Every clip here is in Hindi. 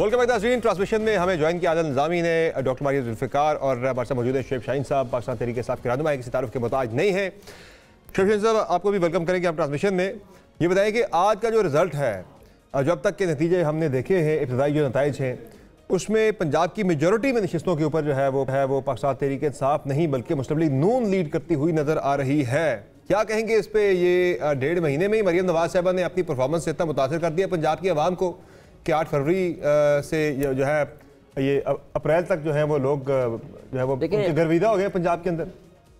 वेलकम बैक नाज़रीन। ट्रांसमिशन में हमें ज्वाइन किया आदिल निज़ामी ने, डॉक्टर मारिया जुल्फ़िकार और हमारे साथ मौजूद है शुएब शाहीन साहब। पाकिस्तान तहरीक इंसाफ के रहनुमा किसी तारुफ के मोहताज नहीं है। शुएब शाहीन साहब, आपको भी वेलकम करेंगे हम ट्रांसमिशन में। ये बताएं कि आज का जो रिज़ल्ट है, जो अब तक के नतीजे हमने देखे हैं, इब्तदाई जो नताइज हैं, उसमें पंजाब की मेजॉरिटी में नशिस्तों के ऊपर जो है वो पाकिस्तान तहरीक इंसाफ नहीं बल्कि मुस्लिम लीग नून लीड करती हुई नज़र आ रही है। क्या कहेंगे इस पे? ये 1.5 महीने में ही मरियम नवाज साहबा ने अपनी परफॉर्मेंस से इतना मुतासर कर दिया पंजाब की आवाम को कि 8 फरवरी से जो है ये अप्रैल तक जो है वो लोग जो है वो गर्विदा हो गए पंजाब के अंदर।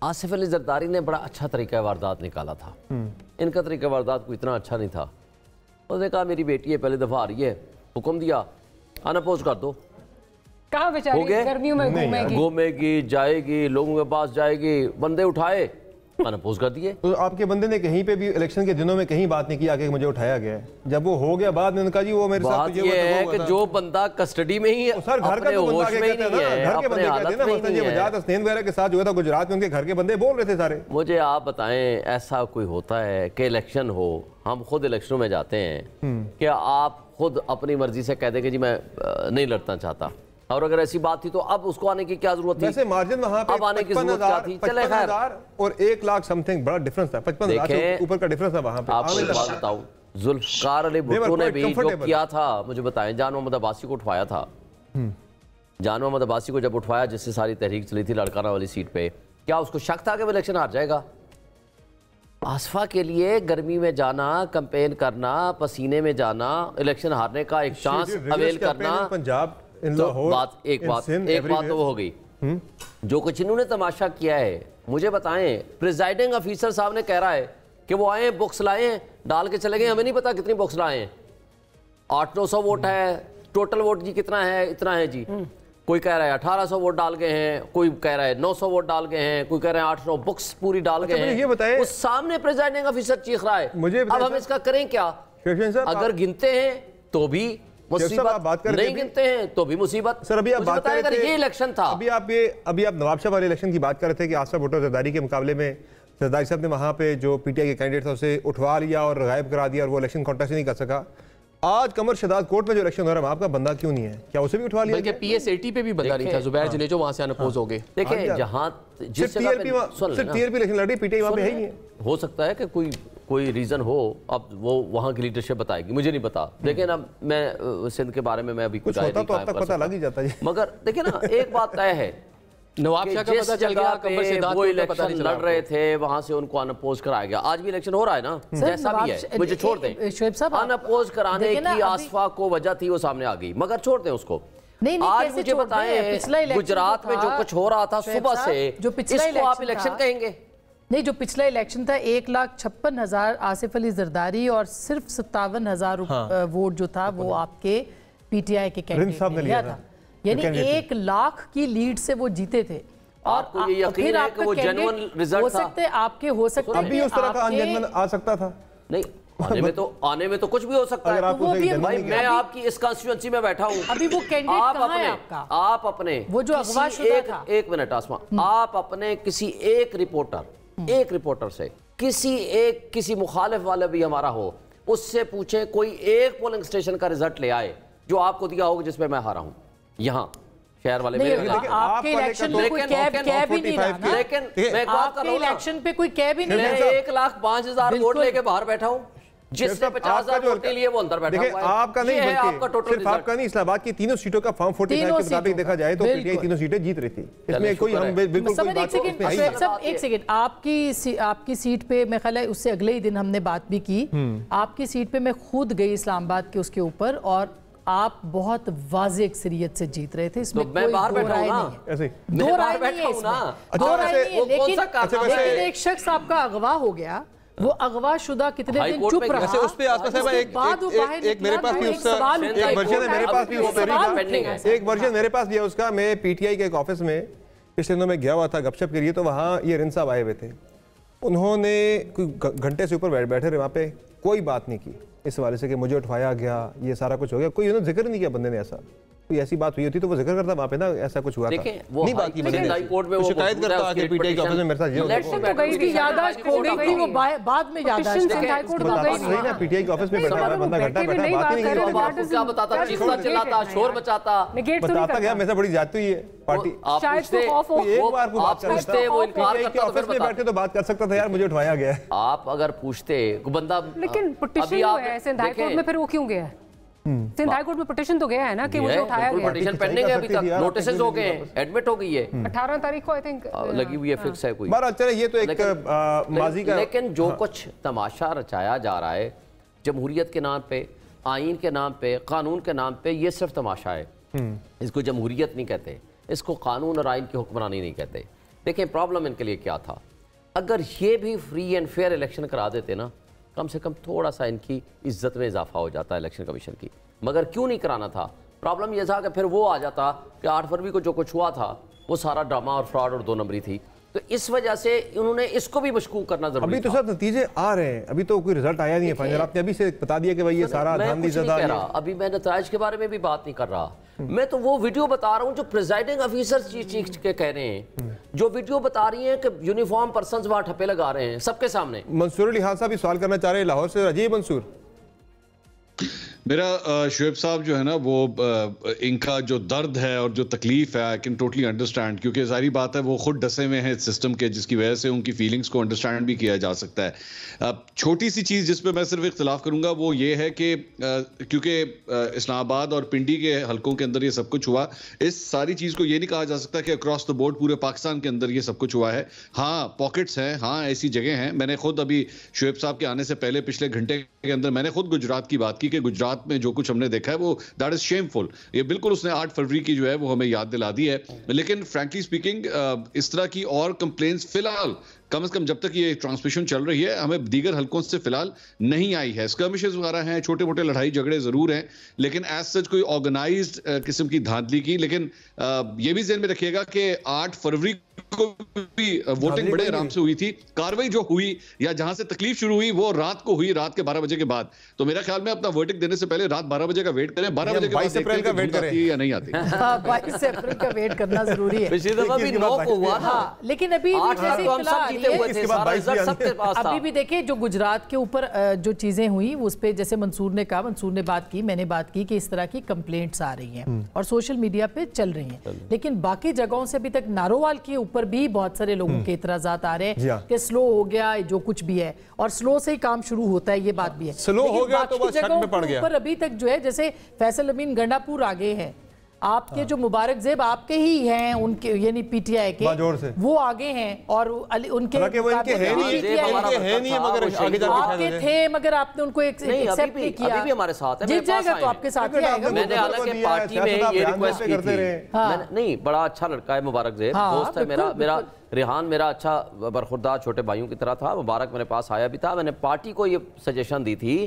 आसिफ अली जरदारी ने बड़ा अच्छा तरीका वारदात निकाला था। इनका तरीका वारदात को इतना अच्छा नहीं था। उसने कहा मेरी बेटी है, पहले दफ़ा आ रही है, हुक्म दिया अनअपोज कर दो। कहा बेचारी गर्मियों में घूमेगी, जाएगी, लोगों के पास जाएगी, बंदे उठाए, अनअपोज कर दिए। तो आपके बंदे ने कहीं पे भी इलेक्शन के दिनों में कहीं बात नहीं की आके मुझे उठाया गया है। जब वो हो गया बाद में उनका जी वो मेरे साथ बात ये है कि जो बंदा कस्टडी में ही सर घर का तो बंदा कहते हैं ना, घर के बंदे कहते हैं ना, मतलब ये वजाहत हसनैन वगैरह के साथ जो था गुजरात में, उनके घर के बंदे बोल रहे थे सारे। मुझे आप बताएं, ऐसा कोई होता है कि इलेक्शन हो, हम खुद इलेक्शनों में जाते हैं, क्या आप खुद अपनी मर्जी से कह दें कि जी मैं नहीं लड़ना चाहता? और अगर ऐसी बात थी तो अब उसको आने की क्या जरूरत थी? वैसे मार्जिन वहां पे अब आने की जरूरत क्या थी? चले खैर, और 1 लाख समथिंग बड़ा डिफरेंस था, 55,000 से ऊपर का डिफरेंस था वहां पे। आपको एक बात बताऊं, जुल्फकार अली भुट्टो ने भी जो किया था, मुझे बताएं, जान मोहम्मद अब्बासी को उठवाया था। जान मोहम्मद अब्बासी को जब उठवाया, जिससे सारी तहरीक चली थी लड़काना वाली सीट पे, क्या उसको शक था कि वो इलेक्शन हार जाएगा? आसफा के लिए गर्मी में जाना, कैंपेन करना, पसीने में जाना, इलेक्शन हारने का एक चांस अवेल करना, पंजाब तो एक बात तो वो हो गई। जो कुछ इन्होंने तमाशा किया है, मुझे बताएं, प्रिजाइडिंग ऑफिसर साहब ने कह रहा है कि वो आए, बुक्स लाए हैं, डाल के चले गए, हमें नहीं पता कितनी बुक्स लाए हैं। 800-900 वोट है, टोटल वोट जी कितना है? इतना है जी। कोई कह रहा है 1800 वोट डाल गए हैं, कोई कह रहा है 900 वोट डाल गए हैं, कोई कह रहा है 800 बुक्स पूरी डाल गए हैं। ये बताएं, उस सामने प्रिजाइडिंग ऑफिसर चीख रहा है। मुझे अब हम इसका करें क्या? अगर गिनते हैं तो भी मुसीबत, नहीं गिनते हैं तो भी मुसीबत। सर अभी आप बात कर रहे थे, ये इलेक्शन था। अभी आप नवाब शाह वाले इलेक्शन की बात कर रहे थे कि आसफा भुट्टो जरदारी के मुकाबले में जरदारी साहब ने वहां पे जो पीटीआई के कैंडिडेट था उसे उठवा लिया और गायब करा दिया और वो इलेक्शन कॉन्टेस्ट नहीं कर सका। आज कमर शहजाद कोर्ट में जो इलेक्शन हो रहा है, आपका बंदा क्यों नहीं है? क्या उसे भी उठवा लिया? बल्कि पीएसएटी पे भी बंदा नहीं था, जुबैर जनेजो वहां से अनअपोज हो गए। देखिए जहां जिस टीआरपी इलेक्शन लड़ी, पीटीआई वहां पे है ही नहीं। हो सकता है कि कोई रीजन हो, अब वो वहां की लीडरशिप बताएगी, मुझे नहीं पता। लेकिन अब मैं सिंध के बारे में मैं अभी कुछ होता तो अब तक पता लग ही जाता है। मगर देखिए ना, एक बात तय है, नवाब शाह का पता चल गया, वो इलेक्शन लड़ रहे थे, वहां से उनको अनअपोज कराया गया। आज भी इलेक्शन हो रहा है ना, जैसा भी है, मुझे छोड़ दें। शुएब साहब, अनअपोज कराने की आसफा को वजह थी, वो सामने आ गई, मगर छोड़ दें उसको। आज मुझे बताएं, गुजरात में जो कुछ हो रहा था सुबह से, इसको आप इलेक्शन कहेंगे? नहीं, जो पिछला इलेक्शन था 1,56,000 आसिफ अली जरदारी और सिर्फ 57,000 वोट जो था वो आपके पीटीआई के कैंडिडेट ने लिया था, यानी 1 लाख की लीड से वो जीते थे। आपको ये यकीन है कि वो जेन्युइन रिजल्ट हो सकते आपके, हो सकते अभी उस तरह का अनजेन्युइन आ सकता था? नहीं, आने में तो कुछ भी हो सकता है। भाई मैं आपकी इस कॉन्स्टिट्यूएंसी में बैठा हूँ, अभी वो कैंडिडेट कहाँ है आपका? आप अपने वो जो अगवा शुदा था, एक मिनट आसमा, आप अपने किसी एक रिपोर्टर से, किसी मुखालिफ वाले भी हमारा हो, उससे पूछे, कोई एक पोलिंग स्टेशन का रिजल्ट ले आए जो आपको दिया होगा जिसमें मैं हारा हूं। यहाँ शहर वाले आपके इलेक्शन पे कोई कैब ही नहीं रहा ना, लेकिन मैं आपके इलेक्शन पे कोई कैब ही नहीं रहा। मैं 1,05,000 वोट लेके बाहर बैठा हूं, जिससे 50,000 वोट के लिए वो अंदर बैठा हुआ है। आपका नहीं, आपका टोटल सिर्फ आपका नहीं, इस्लामाबाद की तीनों सीटों का फॉर्म 45 के मुताबिक देखा जाए तो पीटीआई तीनों सीटें जीत रही थी। इसमें कोई हम बिल्कुल कोई बात एक सेकंड, आपकी सीट पे मैं ख्याल है उससे अगले ही दिन हमने बात भी की, आपकी सीट पे मैं खुद गई इस्लामाबाद के उसके ऊपर, और आप बहुत वाज़ेह अक्सरियत से जीत रहे थे। इसमें कोई दो राय नहीं है, दो राय नहीं है, लेकिन एक शख्स आपका अगवा हो गया, वो अगवा शुदा कितने दिन चुप रहा, उस पे आसफा साहब एक मेरे पास भी उसका एक वर्जन है, मेरे पास भी एक वर्जन मेरे पास भी है उसका। मैं पीटीआई के एक ऑफिस में पिछले दिनों में गया हुआ था गपशप के लिए, तो वहाँ ये रिन साहब आए हुए थे। उन्होंने कोई घंटे से ऊपर बैठे रहे वहाँ पे, कोई बात नहीं की इस हवाले से कि मुझे उठवाया गया, ये सारा कुछ हो गया, कोई उन्होंने जिक्र नहीं किया बंदे ने ऐसा। कोई ऐसी बात हुई होती तो वो जिक्र करता वहाँ पे ना ऐसा कुछ हुआ था। देखिए वो हाई कोर्ट में वो शिकायत करता आके पीटीआई के ऑफिस में मेरे साथ ये याददाश्त खो गई थी, वो बाद में याददाश्त ना पीटीआई के ऑफिस में बैठा हुआ बंदा घंटा बैठा बात ही नहीं तो आपको क्या बताता, चीखता चिल्लाता, शोर मचाता, बताता गया मेरे से बड़ी जाती हुई है पार्टी। आप पूछते वो इनकार करता तो फिर में बैठ के तो बात कर सकता था यार, मुझे उठाया गया। आप अगर पूछते बंदा, लेकिन पिटीशन है सिंध हाई कोर्ट में, फिर वो क्यों गया है? सिंध हाई कोर्ट में पिटीशन तो गया है ना कि मुझे उठाया गया। पिटीशन पेंडिंग है अभी तक, नोटिसेस हो गए हैं, एडमिट हो गई है 18 तारीख को आई थिंक लगी हुई है, फिक्स है कोई। बहरहाल चले, ये तो एक माजी का, लेकिन जो कुछ तमाशा रचाया जा रहा है जमहूरियत के नाम पे, आइन के नाम पे, कानून के नाम पे, ये सिर्फ तमाशा है। इसको जमहूरियत नहीं कहते, इसको कानून और आइन की हुक्मरानी नहीं कहते। देखें प्रॉब्लम इनके लिए क्या था, अगर ये भी फ्री एंड फेयर इलेक्शन करा देते ना, कम से कम थोड़ा सा इनकी इज्जत में इजाफा हो जाता है इलेक्शन कमीशन की। मगर क्यों नहीं कराना था? प्रॉब्लम यह था कि फिर वो आ जाता कि 8 फरवरी को जो कुछ हुआ था वो सारा ड्रामा और फ्रॉड और 2 नंबरी थी। तो इस वजह से उन्होंने इसको भी मशकूक करना जरूरी अभी तो सर नतीजे आ रहे हैं, अभी तो कोई रिजल्ट आया नहीं है फाइनल। आपने अभी से बता दिया कि भाई ये सारा धांधलीज़दा है। अभी मैं नताइज के बारे में भी बात नहीं कर रहा, मैं तो वो वीडियो बता रहा हूँ जो प्रिजाइडिंग ऑफिसर चीख के कह रहे हैं, जो वीडियो बता रही है कि यूनिफॉर्म पर्संस वहां ठप्पे लगा रहे हैं सबके सामने। मंसूर अली खान साहब भी सवाल करना चाह रहे हैं लाहौर से। अजीब मंसूर, मेरा शुएब साहब जो है ना, वो इनका जो दर्द है और जो तकलीफ है आई कैन टोटली अंडरस्टैंड, क्योंकि सारी बात है वो खुद डसे हुए हैं इस सिस्टम के, जिसकी वजह से उनकी फीलिंग्स को अंडरस्टैंड भी किया जा सकता है। छोटी सी चीज़ जिस पे मैं सिर्फ इख्तिलाफ करूंगा वो ये है कि क्योंकि इस्लामाबाद और पिंडी के हलकों के अंदर ये सब कुछ हुआ, इस सारी चीज़ को ये नहीं कहा जा सकता कि अक्रॉस द बोर्ड पूरे पाकिस्तान के अंदर ये सब कुछ हुआ है। हाँ पॉकेट्स हैं, हाँ ऐसी जगह हैं। मैंने खुद अभी शुएब साहब के आने से पहले पिछले घंटे के अंदर मैंने खुद गुजरात की बात की कि गुजरात में जो कुछ हमने देखा है वो दैट इज शेमफुल। ये बिल्कुल उसने 8 फरवरी की जो है वो हमें याद दिला दी है। लेकिन फ्रैंकली स्पीकिंग इस तरह की और कंप्लेंट्स फिलहाल कम से कम जब तक ये ट्रांसमिशन चल रही है हमें दीगर हलकों से फिलहाल नहीं आई है। स्कर्मिशेस वगैरह हैं, छोटे मोटे लड़ाई झगड़े जरूर हैं, लेकिन एज सच कोई ऑर्गेनाइज्ड किस्म की धांधली की। लेकिन ये भी ज़हन में रखिएगा कि 8 फरवरी को भी वोटिंग बड़े आराम से हुई थी। कार्रवाई जो हुई या जहां से तकलीफ शुरू हुई वो रात को हुई, रात के 12 बजे के बाद। तो मेरा ख्याल में अपना वर्डिक्ट देने से पहले रात 12 बजे का वेट करें, 12 बजे के बाद 22 अप्रैल का वेट करें या नहीं आती। 22 अप्रैल का वेट करना जरूरी है। पिछली दफा भी 9 को हुआ था, लेकिन अभी अभी भी देखिए जो गुजरात के ऊपर जो चीजें हुई उस पर जैसे मंसूर ने कहा, मंसूर ने बात की, मैंने बात की कि इस तरह की कंप्लेंट्स आ रही हैं और सोशल मीडिया पे चल रही हैं, लेकिन बाकी जगहों से अभी तक नारोवाल के ऊपर भी बहुत सारे लोगों के इतराजात आ रहे हैं कि स्लो हो गया जो कुछ भी है, और स्लो से ही काम शुरू होता है, ये बात भी है। स्लो हो गया तो बस शक में पड़ गया। पर अभी तक जो है जैसे फैसल अमीन गंडापुर आगे हैं, आपके जो मुबारक ज़ेब आपके ही हैं, उनके यानी पीटीआई के वो आगे हैं, और उनके आपके थे मगर आपने उनको एक्सेप्ट नहीं किया। अभी भी हमारे साथ है, जीत जाएगा तो आपके साथ ही आएगा। मैंने हालांकि पार्टी में ये रिक्वेस्ट की थी, नहीं बड़ा अच्छा लड़का है मुबारक ज़ेब, दोस्त है मेरा रेहान मेरा अच्छा बरखुरदार छोटे भाइयों की तरह था। मुबारक मेरे पास आया भी था, मैंने पार्टी को ये सजेशन दी थी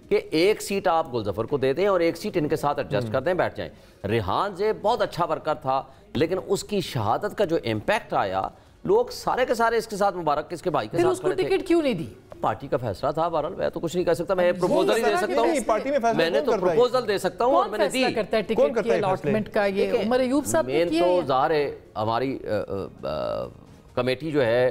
कि 1 सीट आप गुलजफर को दे दें और 1 सीट इनके साथ एडजस्ट कर दें, बैठ जाएं। रेहान जे बहुत अच्छा वर्कर था, लेकिन उसकी शहादत का जो इम्पैक्ट आया, लोग सारे के सारे इसके साथ मुबारक इसके भाई के साथ उसको टिकट क्यों नहीं दी? पार्टी का फैसला था। बहरहाल मैं तो कुछ नहीं कह सकता, मैं प्रपोजल ही दे सकता हूँ, मैंने तो प्रपोजल दे सकता हूँ और मैंने दी। करता है टिकट की अलॉटमेंट का? ये उमर अयूब साहब मेन तो ज़ाहिर है हमारी कमेटी जो है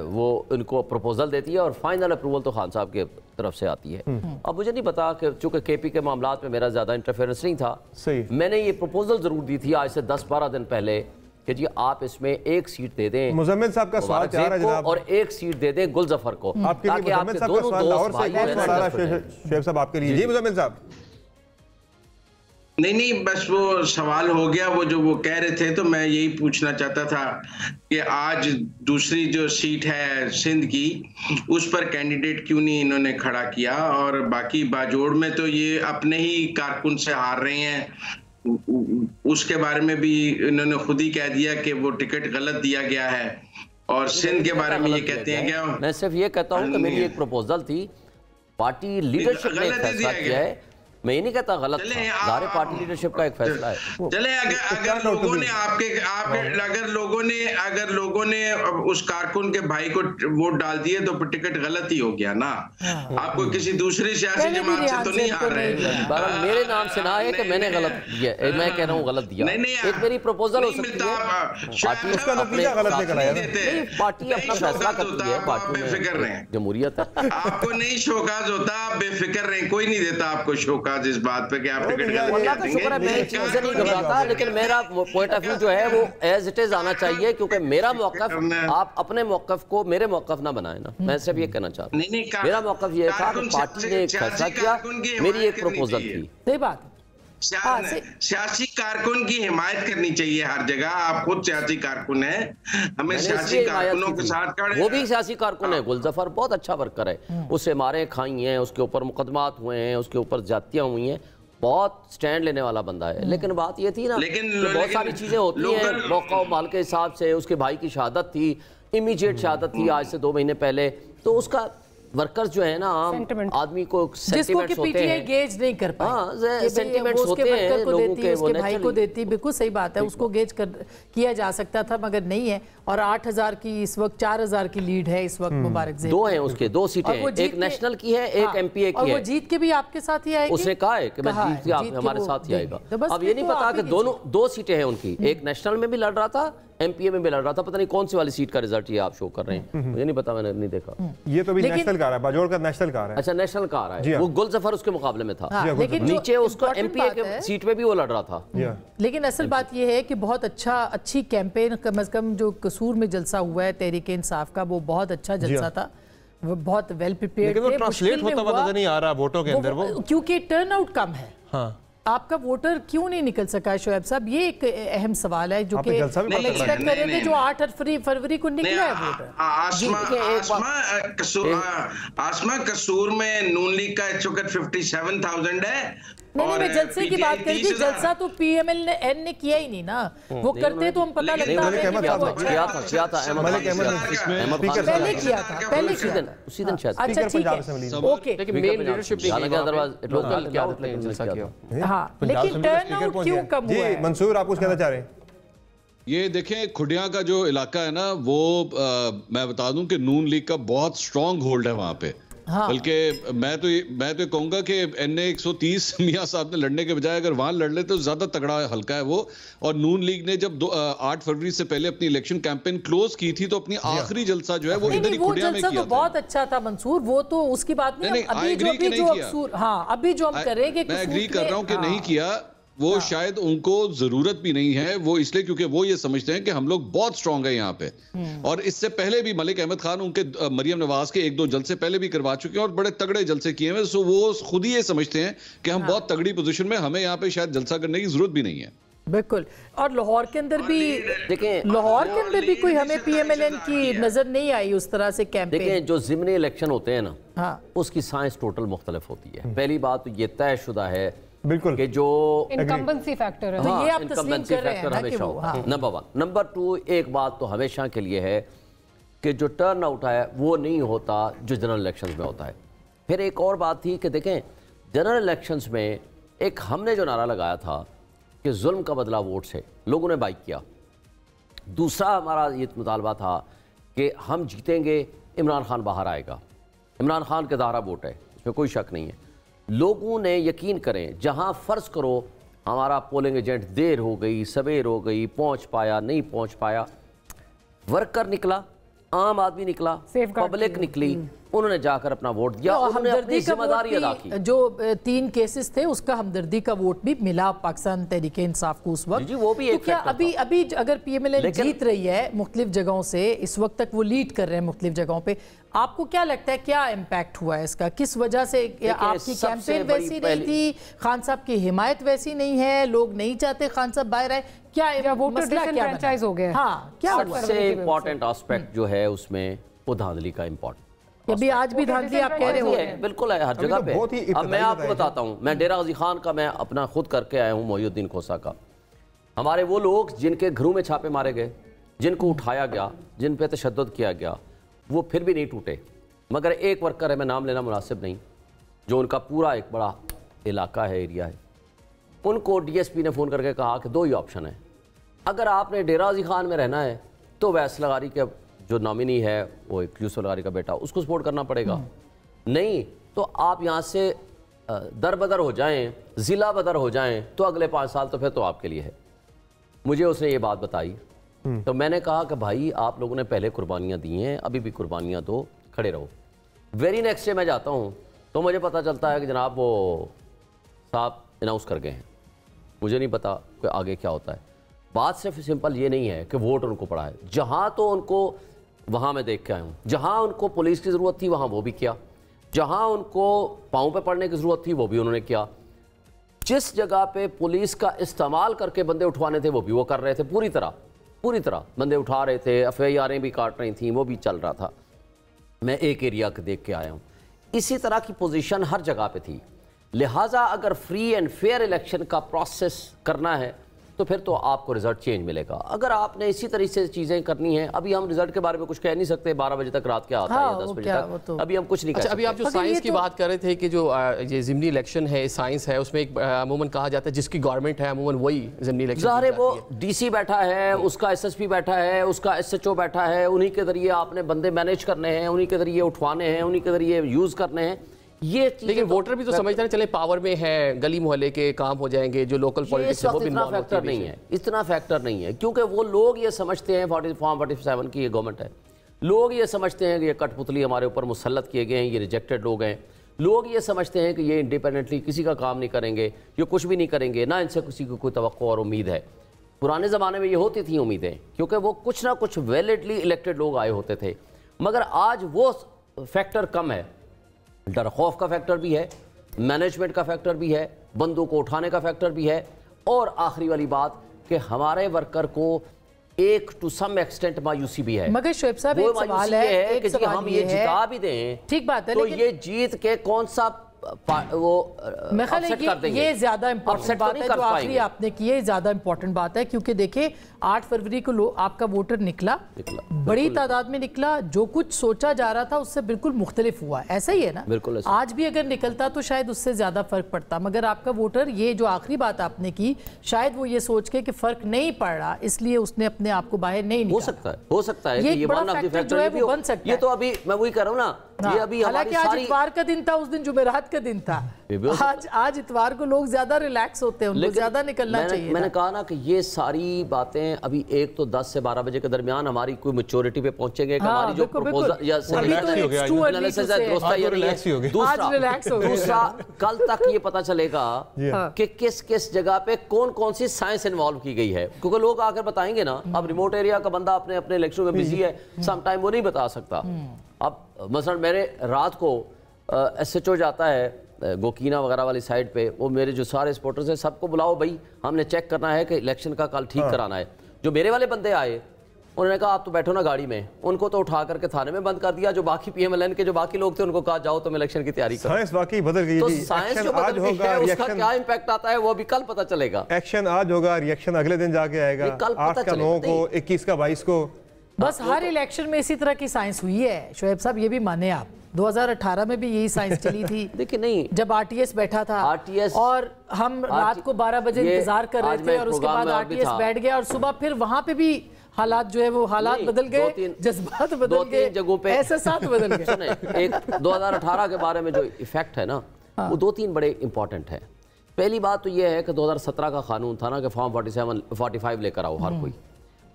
वो इनको प्रपोजल देती है और फाइनल अप्रूवल तो खान साहब के तरफ से आती है। अब मुझे नहीं पता कि चूंकि केपी के मामलात में मेरा ज़्यादा इंटरफेरेंस नहीं था, मैंने ये प्रपोजल ज़रूर दी थी आज से 10-12 दिन पहले कि जी आप इसमें 1 सीट दे दें मुज़म्मिल साहब का सवाल चाह रहा है जनाब, और 1 सीट दे दें गुलजफर को, ताकि आपके दोनों दोस्त भाई शुएब साहब आपके लिए। जी मुज़म्मिल साहब। नहीं बस वो सवाल हो गया वो जो वो कह रहे थे, तो मैं यही पूछना चाहता था कि आज दूसरी जो सीट है सिंध की उस पर कैंडिडेट क्यों नहीं इन्होंने खड़ा किया, और बाकी बाजोड़ में तो ये अपने ही कारकुन से हार रहे हैं, उसके बारे में भी इन्होंने खुद ही कह दिया कि वो टिकट गलत दिया गया है, और सिंध के बारे में ये कहते हैं क्या? मैं सिर्फ ये कहता हूँ कि मेरी एक प्रपोजल थी, पार्टी लीडरशिप ने फैसला किया है, मैं ये नहीं कहता गलत था, सारे पार्टी लीडरशिप का एक फैसला है। चले अगर लोगों ने अगर लोगों ने उस कारकुन के भाई को वोट डाल दिए तो फिर टिकट गलत ही हो गया ना। आपको किसी दूसरी सियासी जमात से तो नहीं हार रहे। मेरे नाम से ना है कि मैंने गलत दिया, मैं कह रहा हूँ गलत दिया। एक मेरी प्रपोजल हो सकती है, पार्टी अपना फैसला करती है, पार्टी बेफिक्र रहे, जमहूरियत है। आपको नहीं शौकाज होता, आप बेफिक्र रहे, कोई नहीं देता आपको शौकाज इस बात पे कि आप टिकट अल्लाह का शुक्र है मैं इस चीज़ से नहीं घबराता, लेकिन मेरा पॉइंट ऑफ व्यू जो है वो एज इट इज आना चाहिए, क्योंकि मेरा मौक़िफ़, आप अपने मौक़िफ़ को मेरे मौक़िफ़ ना बनाए ना। मैं सिर्फ ये कहना चाहता हूँ, मेरा मौक़िफ़ ये था कि पार्टी ने एक फैसला किया, मेरी एक प्रपोजल थी। सही बात, सियासी कारकुन की हिमायत करनी चाहिए हर जगह। आप खुद सियासी कारकुन है, हमें सियासी कारकुनों के साथ खड़े। वो भी सियासी कारकुन है, गुलजफर बहुत अच्छा वर्कर है, उससे मारे खाई हैं, उसके ऊपर मुकदमात हुए हैं, उसके ऊपर ज्यादतियां हुई हैं, बहुत स्टैंड लेने वाला बंदा है। लेकिन बात ये थी ना, बहुत सारी चीजें होती हैं मौका माल के हिसाब से। उसके भाई की शहादत थी, इमीडिएट शहादत थी आज से 2 महीने पहले, तो उसका वर्कर्स जो है ना, आम आदमी को सेंटिमेंट्स होते हैं, गेज नहीं कर पाए, सेंटिमेंट्स होते हैं लोगों के, उसके भाई को देती, बिल्कुल सही बात है, उसको गेज किया जा सकता था मगर नहीं है। और 8000 की इस वक्त 4000 की लीड है इस वक्त मुबारक ज़ेब। 2 हैं उसके, 2 सीटें हैं, एक नेशनल की है, एक एमपीए की है। वो जीत के भी आपके साथ ही आएगी, उसने कहा है कि मैं जीत के आप हमारे साथ ही आएगा। अब ये नहीं पता कि दोनों 2 सीटें हैं उनकी, एक नेशनल में भी लड़ रहा था, एमपीए में भी लड़ रहा था, पता नहीं कौन सी वाली सीट का रिजल्ट ये आप शो कर रहे हैं, मुझे नहीं पता, मैंने नहीं देखा। ये तो भी नेशनल का रहा है, बाजोड़ का नेशनल का रहा है। अच्छा, नेशनल का रहा है, वो गुलजफर उसके मुकाबले में था, नीचे उसका एमपीए के सीट पे भी वो लड़ रहा था। लेकिन असल बात ये है कि बहुत अच्छी कैंपेन, कम से कम जो कसूर में जलसा हुआ है तहरीक इंसाफ का, वो बहुत अच्छा जलसा था, वो बहुत वेल प्रिपेयर्ड थे। ट्रांसलेट होता हुआ नजर नहीं आ रहा वोटों के अंदर, वो क्योंकि टर्नआउट कम है। हाँ, आपका वोटर क्यों नहीं निकल सका शोएब साहब, ये एक अहम सवाल है जो कि हम एक्सपेक्ट कर रहे थे, जो 8 फरवरी को निकला है वोटर। आसमा कसूर में नून लीग का इस वक्त 57,000 है। नहीं, मैं जलसे की बात कर रही थी, जलसा तो पीएमएल ने किया ही नहीं ना, वो करते तो हम पता लगता पहले किया था उसी दिन शायद। अच्छा ठीक है, ओके, लेकिन मेन लीडरशिप लोकल क्या जलसा किया। हाँ, लेकिन टर्नआउट क्यों कम हुआ है? मंसूर, आप कुछ कहना चाह रहे हैं? ये देखें, खुडिया का जो इलाका है ना, वो मैं बता दूं कि नून लीग का बहुत स्ट्रांग होल्ड है वहां पे। हाँ। बल्कि मैं तो कहूंगा कि NA 130 मियां साहब ने लड़ने के बजाय अगर वहां लड़ ले तो ज्यादा तगड़ा हल्का है वो। और नून लीग ने जब 8 फरवरी से पहले अपनी इलेक्शन कैंपेन क्लोज की थी तो अपनी आखिरी जलसा जो है वो इधर ही खुडिया में किया था। बहुत अच्छा था मंसूर, वो तो उसकी बात नहीं। अभी जो हम करेंगे, मैं एग्री कर रहा हूं कि नहीं किया वो, शायद उनको जरूरत भी नहीं है वो, इसलिए क्योंकि वो ये समझते हैं कि हम लोग बहुत स्ट्रांग है यहाँ पे। और इससे पहले भी मलिक अहमद खान उनके मरियम नवाज के 1-2 जलसे पहले भी करवा चुके हैं और बड़े तगड़े जलसे किए हैं, सो वो खुद ही ये समझते हैं कि हम बहुत तगड़ी पोजीशन में, हमें यहाँ पे शायद जलसा करने की जरूरत भी नहीं है। बिल्कुल। और लाहौर के अंदर भी देखें, लाहौर के अंदर भी कोई हमें PMLN की नजर नहीं आई उस तरह से कैंपेन। देखें, जो ज़िमनी इलेक्शन होते हैं ना, हाँ, उसकी साइंस टोटल मुख्तलिफ होती है। पहली बात तो ये तयशुदा है बिल्कुल कि जो इनकम्बेंसी फैक्टर है, तो ये आप तस्लीम कर रहे हैं ना कि वो, हाँ। नंबर 1। नंबर 2, एक बात तो हमेशा के लिए है कि जो टर्न आउट है वो नहीं होता जो जनरल इलेक्शंस में होता है। फिर एक और बात थी कि देखें, जनरल इलेक्शंस में एक हमने जो नारा लगाया था कि जुल्म का बदला वोट से, लोगों ने बाइक किया। दूसरा हमारा ये मुतालबा था कि हम जीतेंगे, इमरान खान बाहर आएगा। इमरान खान के दायरा वोट है, इसमें कोई शक नहीं है। लोगों ने यकीन करें, जहां फ़र्ज़ करो हमारा पोलिंग एजेंट देर हो गई, सवेर हो गई, पहुंच पाया नहीं पहुंच पाया, वर्कर निकला, आम आदमी निकला, पब्लिक निकली, उन्होंने जाकर अपना वोट दिया, उन्होंने अपनी जिम्मेदारी अदा की। जो 3 केसेस थे उसका हमदर्दी का वोट भी मिला पाकिस्तान तहरीक इंसाफ को उस वक्त। जी, वो भी तो क्या अभी अगर PMLN जीत रही है मुख्तलिफ जगहों से, इस वक्त तक वो लीड कर रहे हैं मुख्तलिफ जगहों पे, आपको क्या लगता है क्या इम्पैक्ट हुआ है इसका? किस वजह से? आपकी कैंपेन वैसी नहीं थी, खान साहब की हिमायत वैसी नहीं है, लोग नहीं चाहते खान साहब बाहर आए, क्या वोटर डिसएनफ्रेंचाइज हो गया? हाँ, क्या सबसे इम्पोर्टेंट एस्पेक्ट जो है उसमें वो धांधली का इम्पोर्टेंट। अभी आज भी धांधली आप कह रहे हो, बिल्कुल है हर जगह पे। अब मैं आपको बताता हूँ, मैं डेरा गाजी खान का मैं अपना खुद करके आया हूँ, मोहिउद्दीन खोसा का। हमारे वो लोग जिनके घरों में छापे मारे गए, जिनको उठाया गया, जिन पे तशद्दुद किया गया, वो फिर भी नहीं टूटे। मगर एक वर्कर है, मैं नाम लेना मुनासिब नहीं, जो उनका पूरा एक बड़ा इलाका है, एरिया है, उनको डीएसपी ने फ़ोन करके कहा कि 2 ही ऑप्शन है, अगर आपने डेरा गाजी खान में रहना है तो वैस लगारी के जो नॉमिनी है वो एक यूसुफ लगारी का बेटा, उसको सपोर्ट करना पड़ेगा, नहीं तो आप यहाँ से दर बदर हो जाएं, ज़िला बदर हो जाएं, तो अगले 5 साल तो फिर तो आपके लिए है। मुझे उसने ये बात बताई तो मैंने कहा कि भाई आप लोगों ने पहले कुर्बानियाँ दी हैं, अभी भी कुर्बानियाँ दो, खड़े रहो। वेरी नेक्स्ट डे मैं जाता हूँ तो मुझे पता चलता है कि जनाब वो साहब अनाउंस कर गए हैं, मुझे नहीं पता कि आगे क्या होता है। बात सिर्फ सिंपल ये नहीं है कि वोट उनको पड़ा है, जहाँ तो उनको वहाँ मैं देख के आया हूँ, जहाँ उनको पुलिस की ज़रूरत थी वहाँ वो भी किया, जहाँ उनको पाँव पे पड़ने की ज़रूरत थी वो भी उन्होंने किया, जिस जगह पे पुलिस का इस्तेमाल करके बंदे उठवाने थे वो भी वो कर रहे थे, पूरी तरह बंदे उठा रहे थे, एफआईआरें भी काट रही थी, वो भी चल रहा था। मैं एक एरिया के देख के आया हूँ, इसी तरह की पोजीशन हर जगह पे थी। लिहाजा अगर फ्री एंड फेयर इलेक्शन का प्रोसेस करना है तो फिर तो आपको रिजल्ट चेंज मिलेगा। अगर आपने इसी तरह से चीज़ें करनी है, अभी हम रिजल्ट के बारे में कुछ कह नहीं सकते, 12 बजे तक रात क्या आता है, 10 बजे तक तो अभी हम कुछ नहीं कह सकते। अभी आप जो साइंस की बात कर रहे थे कि जो ये ज़िमनी इलेक्शन है, साइंस है, उसमें एक अमूमन कहा जाता है जिसकी गवर्नमेंट है अमूमन वही ज़िमनी इलेक्शन, ज़ाहिर है वो डीसी बैठा है, उसका एसएसपी बैठा है, उसका एसएचओ बैठा है, उन्हीं के जरिए आपने बंदे मैनेज करने हैं, उन्हीं के जरिए उठवाने हैं, उन्हीं के जरिए यूज़ करने हैं। ये लेकिन वोटर भी तो समझते हैं चले पावर में है, गली मोहल्ले के काम हो जाएंगे, जो लोकल पॉलिटिक्स है वो भी इतना फैक्टर नहीं है, इतना फैक्टर नहीं है, क्योंकि वो लोग ये समझते हैं फॉर्म 47 की ये गवर्नमेंट है, लोग ये समझते हैं कि ये कठपुतली हमारे ऊपर मुसल्लत किए गए हैं, ये रिजेक्टेड लोग हैं, लोग ये समझते हैं कि ये इंडिपेंडेंटली किसी का काम नहीं करेंगे, ये कुछ भी नहीं करेंगे, ना इनसे किसी को कोई तवक्को और उम्मीद है। पुराने ज़माने में ये होती थी उम्मीदें, क्योंकि वो कुछ ना कुछ वैलिडली इलेक्टेड लोग आए होते थे, मगर आज वो फैक्टर कम है। डर खौफ का फैक्टर भी है, मैनेजमेंट का फैक्टर भी है, बंदों को उठाने का फैक्टर भी है, और आखिरी वाली बात कि हमारे वर्कर को एक टू सम एक्सटेंट मायूसी भी है। मगर शोएब साहब एक सवाल है कि जी हम ये जिता भी दें, ठीक बात है, तो ये जीत के कौन सा वो ये ज्यादा इंपॉर्टेंट बात है जो आखिरी आपने की है, ज्यादा इंपॉर्टेंट बात है, क्योंकि देखिए 8 फरवरी को आपका वोटर निकला बड़ी तादाद में निकला, जो कुछ सोचा जा रहा था उससे बिल्कुल मुख्तलिफ हुआ, ऐसा ही है ना? बिल्कुल। आज भी अगर निकलता तो शायद उससे ज्यादा फर्क पड़ता, मगर आपका वोटर, ये जो आखिरी बात आपने की, शायद वो ये सोच के कि फर्क नहीं पड़ रहा इसलिए उसने अपने आप को बाहर नहीं निकाला। हो सकता है ये बड़ा फैक्टर जो है वो बन सकता है। ये तो अभी मैं वही कर रहा हूँ ना, ये अभी हालांकि आज इतवार का दिन था, उस दिन जुमेरात का दिन था, आज इतवार को लोग ज्यादा रिलैक्स होते हैं, उनको ज्यादा निकलना चाहिए। मैंने कहा ना कि ये सारी बातें अभी एक तो 10 से 12 बजे के दरमियान हमारी कोई मैच्योरिटी पे पहुंचेंगे, हमारी जो प्रपोजल या दूसरा कल तक ये पता चलेगा कि किस किस जगह पे कौन कौन सी साइंस इन्वॉल्व की गई है, क्योंकि लोग आकर बताएंगे ना। अब रिमोट एरिया का बंदा अपने अपने इलेक्शन में बिजी है, सम टाइम वो नहीं बता सकता। अब मसलन मेरे रात को एसएचओ जाता है गोकीना वगैरह वाली साइड पे, वो मेरे जो सारे सपोर्टर्स हैं सबको बुलाओ भाई, हमने चेक करना है कि इलेक्शन का कल ठीक कराना है। जो मेरे वाले बंदे आए उन्होंने कहा आप तो बैठो ना गाड़ी में, उनको तो उठा करके थाने में बंद कर दिया। जो बाकी पीएमएलएन के जो बाकी लोग थे उनको कहा जाओ तुम इलेक्शन की तैयारी करो। साइंस वाकई बदल गई, तो साइंस जो बदल गई है उसका क्या इंपैक्ट आता है वो भी कल पता चलेगा। एक्शन आज होगा, रिएक्शन अगले दिन जाके आएगा, 8 का 9 को, 21 का 22 को। बस हर इलेक्शन में इसी तरह की साइंस हुई है शोएब साहब, ये भी माने आप। 2018 में भी यही साइंस चली थी। देखिए नहीं, जब आरटीएस बैठा था और हम रात को 12 बजे इंतजार कर रहे थे और उसके बाद आरटीएस बैठ गया और सुबह फिर वहां पे भी हालात जो है वो हालात बदल गए, जज्बात बदल गए, जगहों पे एहसास बदल गए। एक 2018 के बारे में जो इफेक्ट है ना, वो 2-3 बड़े इंपॉर्टेंट है। पहली बात तो ये है कि 2017 का कानून था ना कि फॉर्म 45 लेकर आओ हर कोई।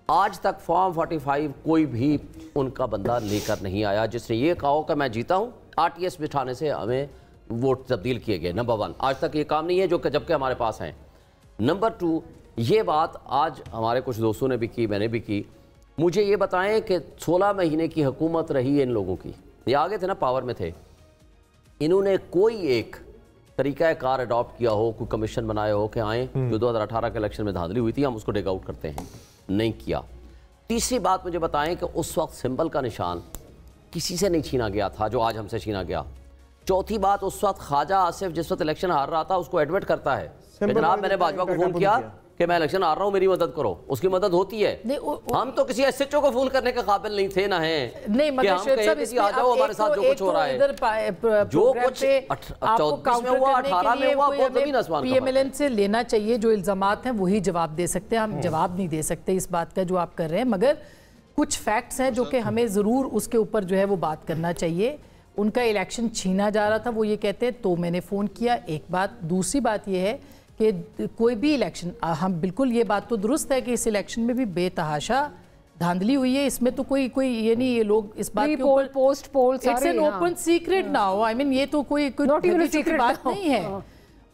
आज तक फॉर्म 45 कोई भी उनका बंदा लेकर नहीं आया जिसने ये कहा कि मैं जीता हूँ, आरटीएस बिठाने से हमें वोट तब्दील किए गए। नंबर 1, आज तक ये काम नहीं है जो जबकि हमारे पास हैं। नंबर 2, ये बात आज हमारे कुछ दोस्तों ने भी की, मैंने भी की। मुझे ये बताएं कि 16 महीने की हुकूमत रही है इन लोगों की, ये आगे थे ना, पावर में थे, इन्होंने कोई एक तरीका कार अडॉप्ट किया हो, कोई कमीशन बनाया हो कि आए जो 2018 के इलेक्शन में धांधली हुई थी हम उसको टेक आउट करते हैं? नहीं किया। तीसरी बात मुझे बताएं कि उस वक्त सिंबल का निशान किसी से नहीं छीना गया था जो आज हमसे छीना गया। चौथी बात, उस वक्त ख्वाजा आसिफ जिस वक्त इलेक्शन हार रहा था उसको एडमिट करता है कि जनाब मैंने भाजपा को फोन किया कि मैं इलेक्शन आ रहा हूँ, मेरी मदद करो, उसकी मदद होती है। हम तो किसी एसएचओ को फोन करने के काबिल नहीं थे ना हैं नहीं, मगर आ जाओ हमारे साथ जो कुछ हो रहा है, जो कुछ 24 में हुआ, 18 में हुआ, बहुत जमीन आसमान। पीएमएलएन से लेना चाहिए जो इल्जामात हैं, वही जवाब दे सकते हैं। हम जवाब नहीं दे सकते इस बात का जो आप कर रहे हैं, मगर कुछ फैक्ट्स हैं जो कि हमें ज़रूर उसके ऊपर जो है वो बात करना चाहिए। उनका इलेक्शन छीना जा रहा था, वो ये कहते हैं, तो मैंने फ़ोन किया, एक बात। दूसरी बात ये है कि कोई भी इलेक्शन, हम बिल्कुल ये बात तो दुरुस्त है कि इस इलेक्शन में भी बेतहाशा धांधली हुई है, इसमें तो कोई ये नहीं, ये लोग इस बात के ऊपर post pole it's an open secret now, I mean ये तो कोई बात नहीं है।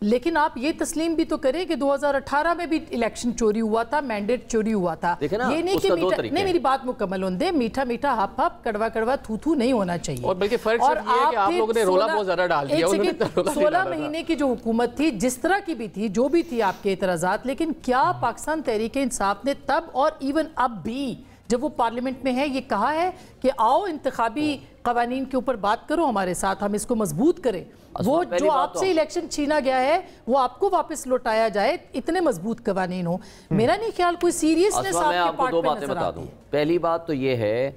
लेकिन आप ये तस्लीम भी तो करें कि 2018 में भी इलेक्शन चोरी हुआ था, मैंडेट चोरी हुआ था। ये नहीं कि मीठा, नहीं, मेरी बात मुकम्मल होने दे, मीठा मीठा हप हप कड़वा कड़वा थू थू नहीं होना चाहिए। और बल्कि फर्क ये है कि आप लोगों ने रोला बहुत ज्यादा डाल दिया। 16 महीने की जो हुकूमत थी, जिस तरह की भी थी, जो भी थी आपके एतराज़ात, लेकिन क्या पाकिस्तान तहरीक इंसाफ ने तब और इवन अब भी जब वो पार्लियामेंट में है ये कहा है कि आओ इंतखाबी कवानीन के ऊपर बात करो हमारे साथ, हम इसको मजबूत करें, वो जो आपसे इलेक्शन छीना गया है वो आपको वापस लौटाया जाए, इतने मजबूत कवानीन हो। मेरा नहीं ख्याल कोई सीरियसनेस आपके पार्ट में नजर आती है। पहली बात तो ये है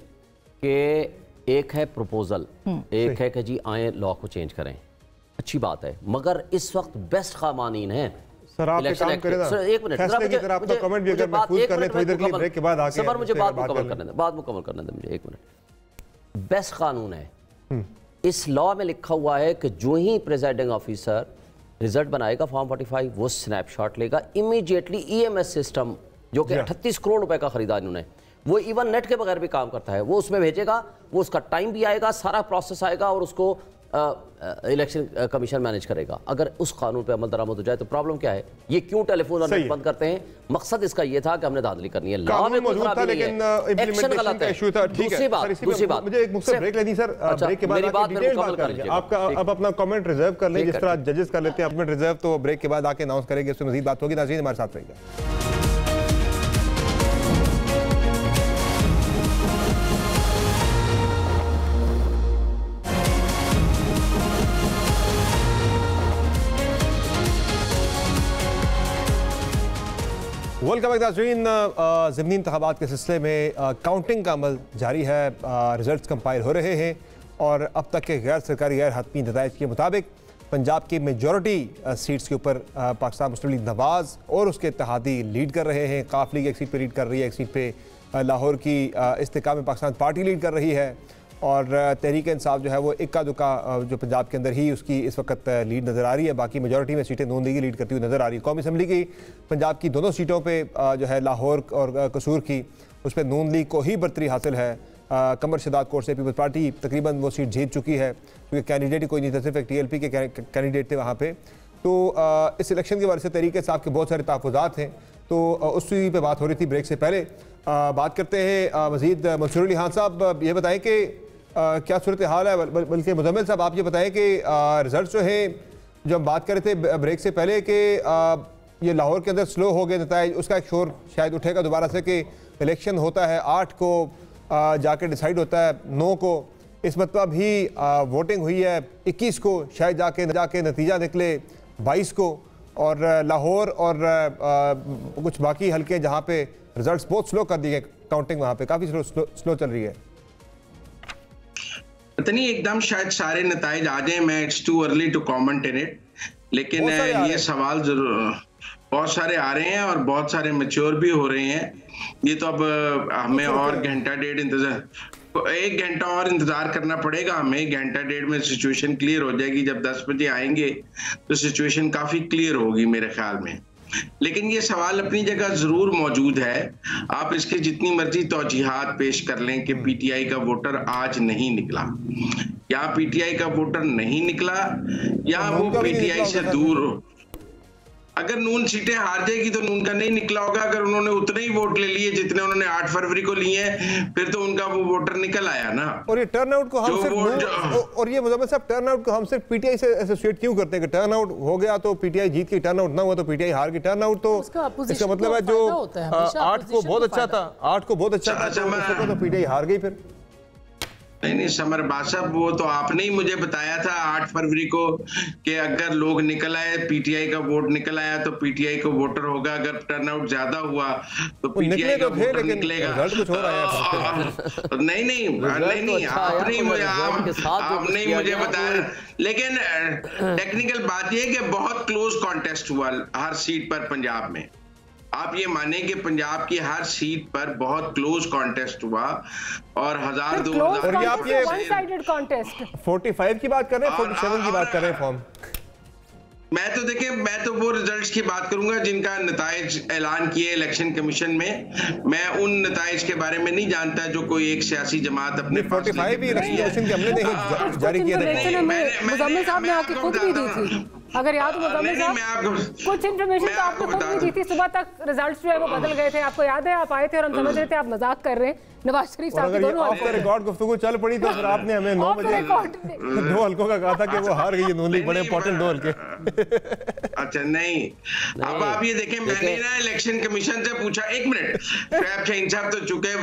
कि एक है प्रपोजल, एक है कि जी आए लॉ को चेंज करें, अच्छी बात है, मगर इस वक्त बेस्ट कानून है। सर आप काम करें ना, एक मिनट, फैसले की तरफ आपका कमेंट भी अगर महफूज कर लें थोड़ी देर के लिए ब्रेक के बाद आके सर मुझे बात मुकम्मल करने दें, बात मुकम्मल करने दें मुझे, एक मिनट। बेस्ट कानून है, इस लॉ में लिखा हुआ है कि जो ही प्रेसिडेंट ऑफिसर रिजल्ट बनाएगा फॉर्म 45 वो स्नैपशॉट लेगा इमीडिएटली। ईएमएस सिस्टम जो कि 38 करोड़ रुपए का खरीदा इन्होंने, वो इवन नेट के बगैर भी काम करता है, वो उसमें भेजेगा, वो उसका टाइम भी आएगा, सारा प्रोसेस आएगा और उसको इलेक्शन कमीशन मैनेज करेगा। अगर उस कानून पे अमल दरामद हो जाए तो प्रॉब्लम क्या है? ये क्यों टेलीफोन और नेट बंद करते हैं? मकसद इसका ये था कि हमने धांधली करनी है। लॉ में कोई खराबी नहीं है, एक्शन गलत है। दूसरी बात मुझे एक मुख्तसर ब्रेक लेनी सर, ब्रेक के बाद डिटेल बात करेंगे। आपका अब अपना कमेंट रिजर्व कर लें, जिस तरह जजेस कर लेते हैं अपने रिजर्व, तो ब्रेक के बाद आके अनाउंस करेंगे, उसमें मजीद बात होगी। नाज़रीन हमारे साथ रहिएगा। वेलकम बैक नाज़रीन। ज़िमनी इंतखाबात के सिलसिले में काउंटिंग का अमल जारी है, रिजल्ट्स कंपाइल हो रहे हैं और अब तक के गैर सरकारी गैर हतमी नताइज के मुताबिक पंजाब की मेजॉरिटी सीट्स के ऊपर पाकिस्तान मुस्लिम लीग नवाज़ और उसके इत्तेहादी लीड कर रहे हैं। काफ लीग एक सीट पर लीड कर रही है, एक सीट पर लाहौर की इस्तेकाम पाकिस्तान पार्टी लीड कर रही है और तहरीक इंसाफ जो है वो इक्का दुक्का जो पंजाब के अंदर ही उसकी इस वक्त लीड नज़र आ रही है। बाकी मेजॉरिटी में सीटें नून लीग लीड करती हुई नज़र आ रही है। कौमी असम्बली की पंजाब की दोनों सीटों पे जो है लाहौर और कसूर की, उस पर नून लीग को ही बर्तरी हासिल है। कमर शदाद कोर्ट से पीपल्स पार्टी तकरीबन वो सीट जीत चुकी है क्योंकि कैंडिडेट ही कोई नहीं था, सिर्फ एक TLP के कैंडिडेट थे वहाँ पर। तो इस इलेक्शन के बारे से तहरीक इंसाफ के बहुत सारे तहफ़्फ़ुज़ात हैं, तो उस चीज़ पर बात हो रही थी ब्रेक से पहले। बात करते हैं मज़ीद। मंसूर अली खान साहब ये बताएँ कि क्या सूरत हाल है, बल्कि मुजम्मिल साहब आप ये बताएं कि रिजल्ट जो है, जो हम बात कर रहे थे ब्रेक से पहले कि ये लाहौर के अंदर स्लो हो गए नताइज, उसका एक शोर शायद उठेगा दोबारा से कि इलेक्शन होता है 8 को जाके डिसाइड होता है 9 को, इस मतलब भी वोटिंग हुई है 21 को, शायद जाके नतीजा निकले 22 को, और लाहौर और कुछ बाकी हल्के जहाँ पे रिजल्ट बहुत स्लो कर दिए, काउंटिंग वहाँ पे काफ़ी स्लो चल रही है। पता नहीं एकदम शायद सारे नताइज आ जाए, मैं it's too early to comment in it, लेकिन ये सवाल जरूर बहुत सारे आ रहे हैं और बहुत सारे मैच्योर भी हो रहे हैं। ये तो अब हमें और घंटा डेढ़ इंतजार, 1 घंटा और इंतजार करना पड़ेगा हमें। 1 घंटा डेढ़ में सिचुएशन क्लियर हो जाएगी। जब 10 बजे आएंगे तो सिचुएशन काफी क्लियर होगी मेरे ख्याल में। लेकिन ये सवाल अपनी जगह जरूर मौजूद है। आप इसके जितनी मर्जी तौजीहात पेश कर लें कि पीटीआई का वोटर आज नहीं निकला, या पीटीआई का वोटर नहीं निकला, या वो पीटीआई से दूर हो। अगर नून सीटें हार जाएगी तो नून का नहीं निकला होगा। अगर उन्होंने उतने ही वोट ले लिए जितने उन्होंने 8 फरवरी को लिए हैं, फिर तो उनका वो वोटर निकल आया ना। और ये टर्नआउट को हम सिर्फ और ये मुजम्मिल साहब टर्नआउट को हम सिर्फ पीटीआई से एसोसिएट क्यों करते हैं कि टर्नआउट हो गया तो पीटीआई जीत की, टर्नआउट ना हुआ तो पीटीआई हार की। टर्नआउट तो इसका मतलब है जो 8 को बहुत अच्छा था, 8 को बहुत अच्छा था तो पीटीआई हार गई। फिर नहीं समर बासब, वो तो आपने ही मुझे बताया था 8 फरवरी को कि अगर लोग निकल आए, पीटीआई का वोट निकल आया तो पीटीआई को वोटर होगा, अगर टर्नआउट ज्यादा हुआ तो पीटीआई का वोटर निकलेगा। नहीं आपने मुझे बताया, लेकिन टेक्निकल बात यह कि बहुत क्लोज कॉन्टेस्ट हुआ हर सीट पर पंजाब में। आप ये माने कि पंजाब की हर सीट पर बहुत क्लोज कॉन्टेस्ट हुआ और 1000-2000 आप ये वन साइडेड कॉन्टेस्ट 45 की बात कर रहे हैं, 47 की बात कर रहे हैं फॉर्म। मैं तो देखिए, मैं तो वो रिजल्ट्स की बात करूंगा जिनका नताइज ऐलान किए इलेक्शन कमीशन में। मैं उन नताइज के बारे में नहीं जानता जो कोई एक सियासी जमात अपने 45 भी इलेक्शन कमीशन के हमने नहीं जारी किए थे। मुजम्मिल साहब ने आपकी खुद भी दी थी, अगर याद हो मुजम्मिल साहब, कुछ इन्फॉर्मेशन तो आपने खुद भी दी थी। सुबह तक रिजल्ट्स जो है वो बदल गए थे, आपको याद है? आप आए थे और हम समझ रहे थे आप मजाक कर रहे हैं। नवाज शरीफ साहब की दोनों ऑफ द रिकॉर्ड गुफ्तगू चल पड़ी तो फिर आपने हमें 9 बजे 2 हल्कों का कहा था कि वो हार गई है नून लीग, बड़े इंपॉर्टेंट 2 हल्के। अच्छा नहीं, अब आप ये देखें, मैंने ना इलेक्शन कमीशन से पूछा, 1 मिनट, शोएब शाहीन साहब तो चुके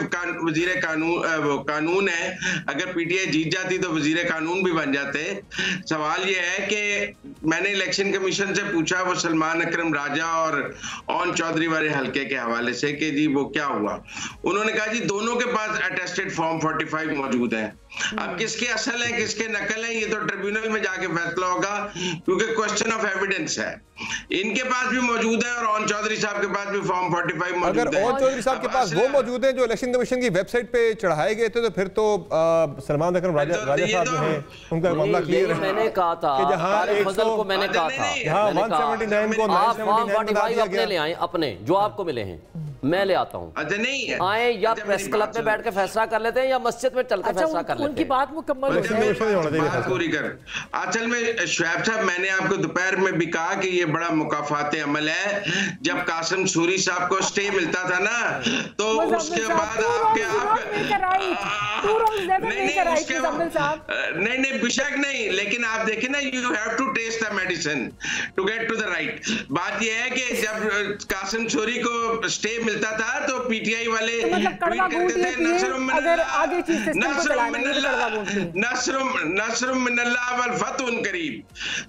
वजीर कानून है, अगर पीटीआई जीत जाती तो वजीर कानून भी बन जाते। सवाल ये है कि मैंने इलेक्शन कमीशन से पूछा वो सलमान अकरम राजा और ओन चौधरी वाले हल्के के हवाले से कि जी वो क्या हुआ। उन्होंने कहा जी दोनों के पास अटेस्टेड फॉर्म 45 मौजूद है। अब किसके असल है किसके नकल है ये तो ट्रिब्यूनल में जाके फैसला होगा, क्योंकि क्वेश्चन ऑफ एविडेंस है। इनके पास भी मौजूद है और ओन चौधरी साहब के पास भी फॉर्म 45 मौजूद है। अगर ओन चौधरी साहब के पास वो मौजूद हैं जो इलेक्शन कमीशन की वेबसाइट पे चढ़ाए गए थे तो फिर तो सलमान अकरम राजा साहब जो हैं उनका मामला क्लियर है। मैंने कहा था कि जहां 100 को मैंने कहा था, यहां 179 को 979 अपने ले आए, अपने जो आपको मिले हैं मैं ले आता हूँ। अच्छा नहीं आए या प्रेस क्लब में बैठ के फैसला कर लेते हैं या मस्जिद में चल के फैसला कर लेते हैं। उनकी बात मुकम्मल पूरी कर। असल में शोएब साहब, मैंने आपको दोपहर में भी कहा कि ये बड़ा मुकाफात अमल है। जब कासिम सूरी साहब को स्टे मिलता था ना तो उसके बाद नहीं बेशक नहीं, लेकिन आप देखें ना, you have to test the medicine to get to the right. बात ये है कि जब कासिम सूरी को स्टे मिलता था तो पीटीआई वाले ट्वीट करते थे नसरुम मिनल्लाह वल फतहुन करीब।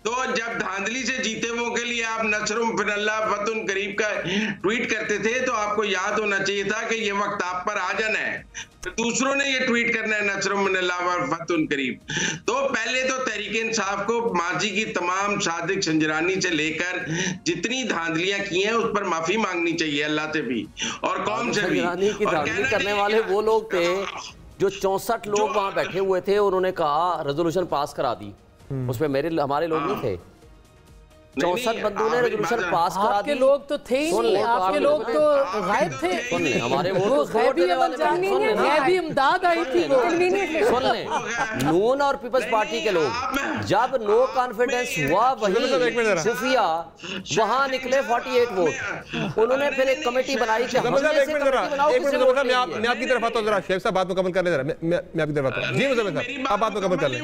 तो जब धांधली से जीते वो के लिए आप नसरुम मिनल्लाह फतहुन करीब का ट्वीट करते थे तो आपको याद होना चाहिए था कि ये वक्त आप पर आ जाना है, दूसरों ने ये ट्वीट करना है नसरुम मिनल्लाह वल फतहुन करीब। तो पहले तो तहरीक इंसाफ को माजी की तमाम सादिक संजरानी से लेकर जितनी धांधलियां की हैं उस पर माफी मांगनी चाहिए अल्लाह से भी और कौम से भी। धांधली करने वाले वो लोग थे जो 64 लोग वहां बैठे हुए थे, उन्होंने कहा रेजोल्यूशन पास करा दी, उसमें हमारे लोग नहीं थे। 64 बंदों ने रेजोल्यूशन पास करा दी। आपके लोग तो थे ही नहीं, आपके लोग तो गायब थे। सुन ले, हमारे वो तो गैबी इमदाद आई थी वो। सुन ले, नून और पीपल्स पार्टी के लोग जब नो कॉन्फिडेंस हुआ वही खुफिया वहां निकले 48 वोट। उन्होंने फिर एक कमेटी बनाई कि मैं आपकी तरफ आता हूं, जरा शेख साहब बात मुकम्मल कर ले, जरा मैं आपकी तरफ आता हूं। जी मुजम्मिल साहब आप बात मुकम्मल कर लें,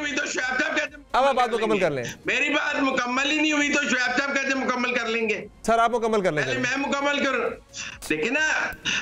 अब आप बात मुकम्मल कर लें। मेरी बात मुकम्मल ही नहीं हुई तो शोएब साहब कैसे मुकम्मल कर लेंगे? सर आप मुकम्मल कर लेंगे, मैं मुकम्मल करूं। देखिए ना,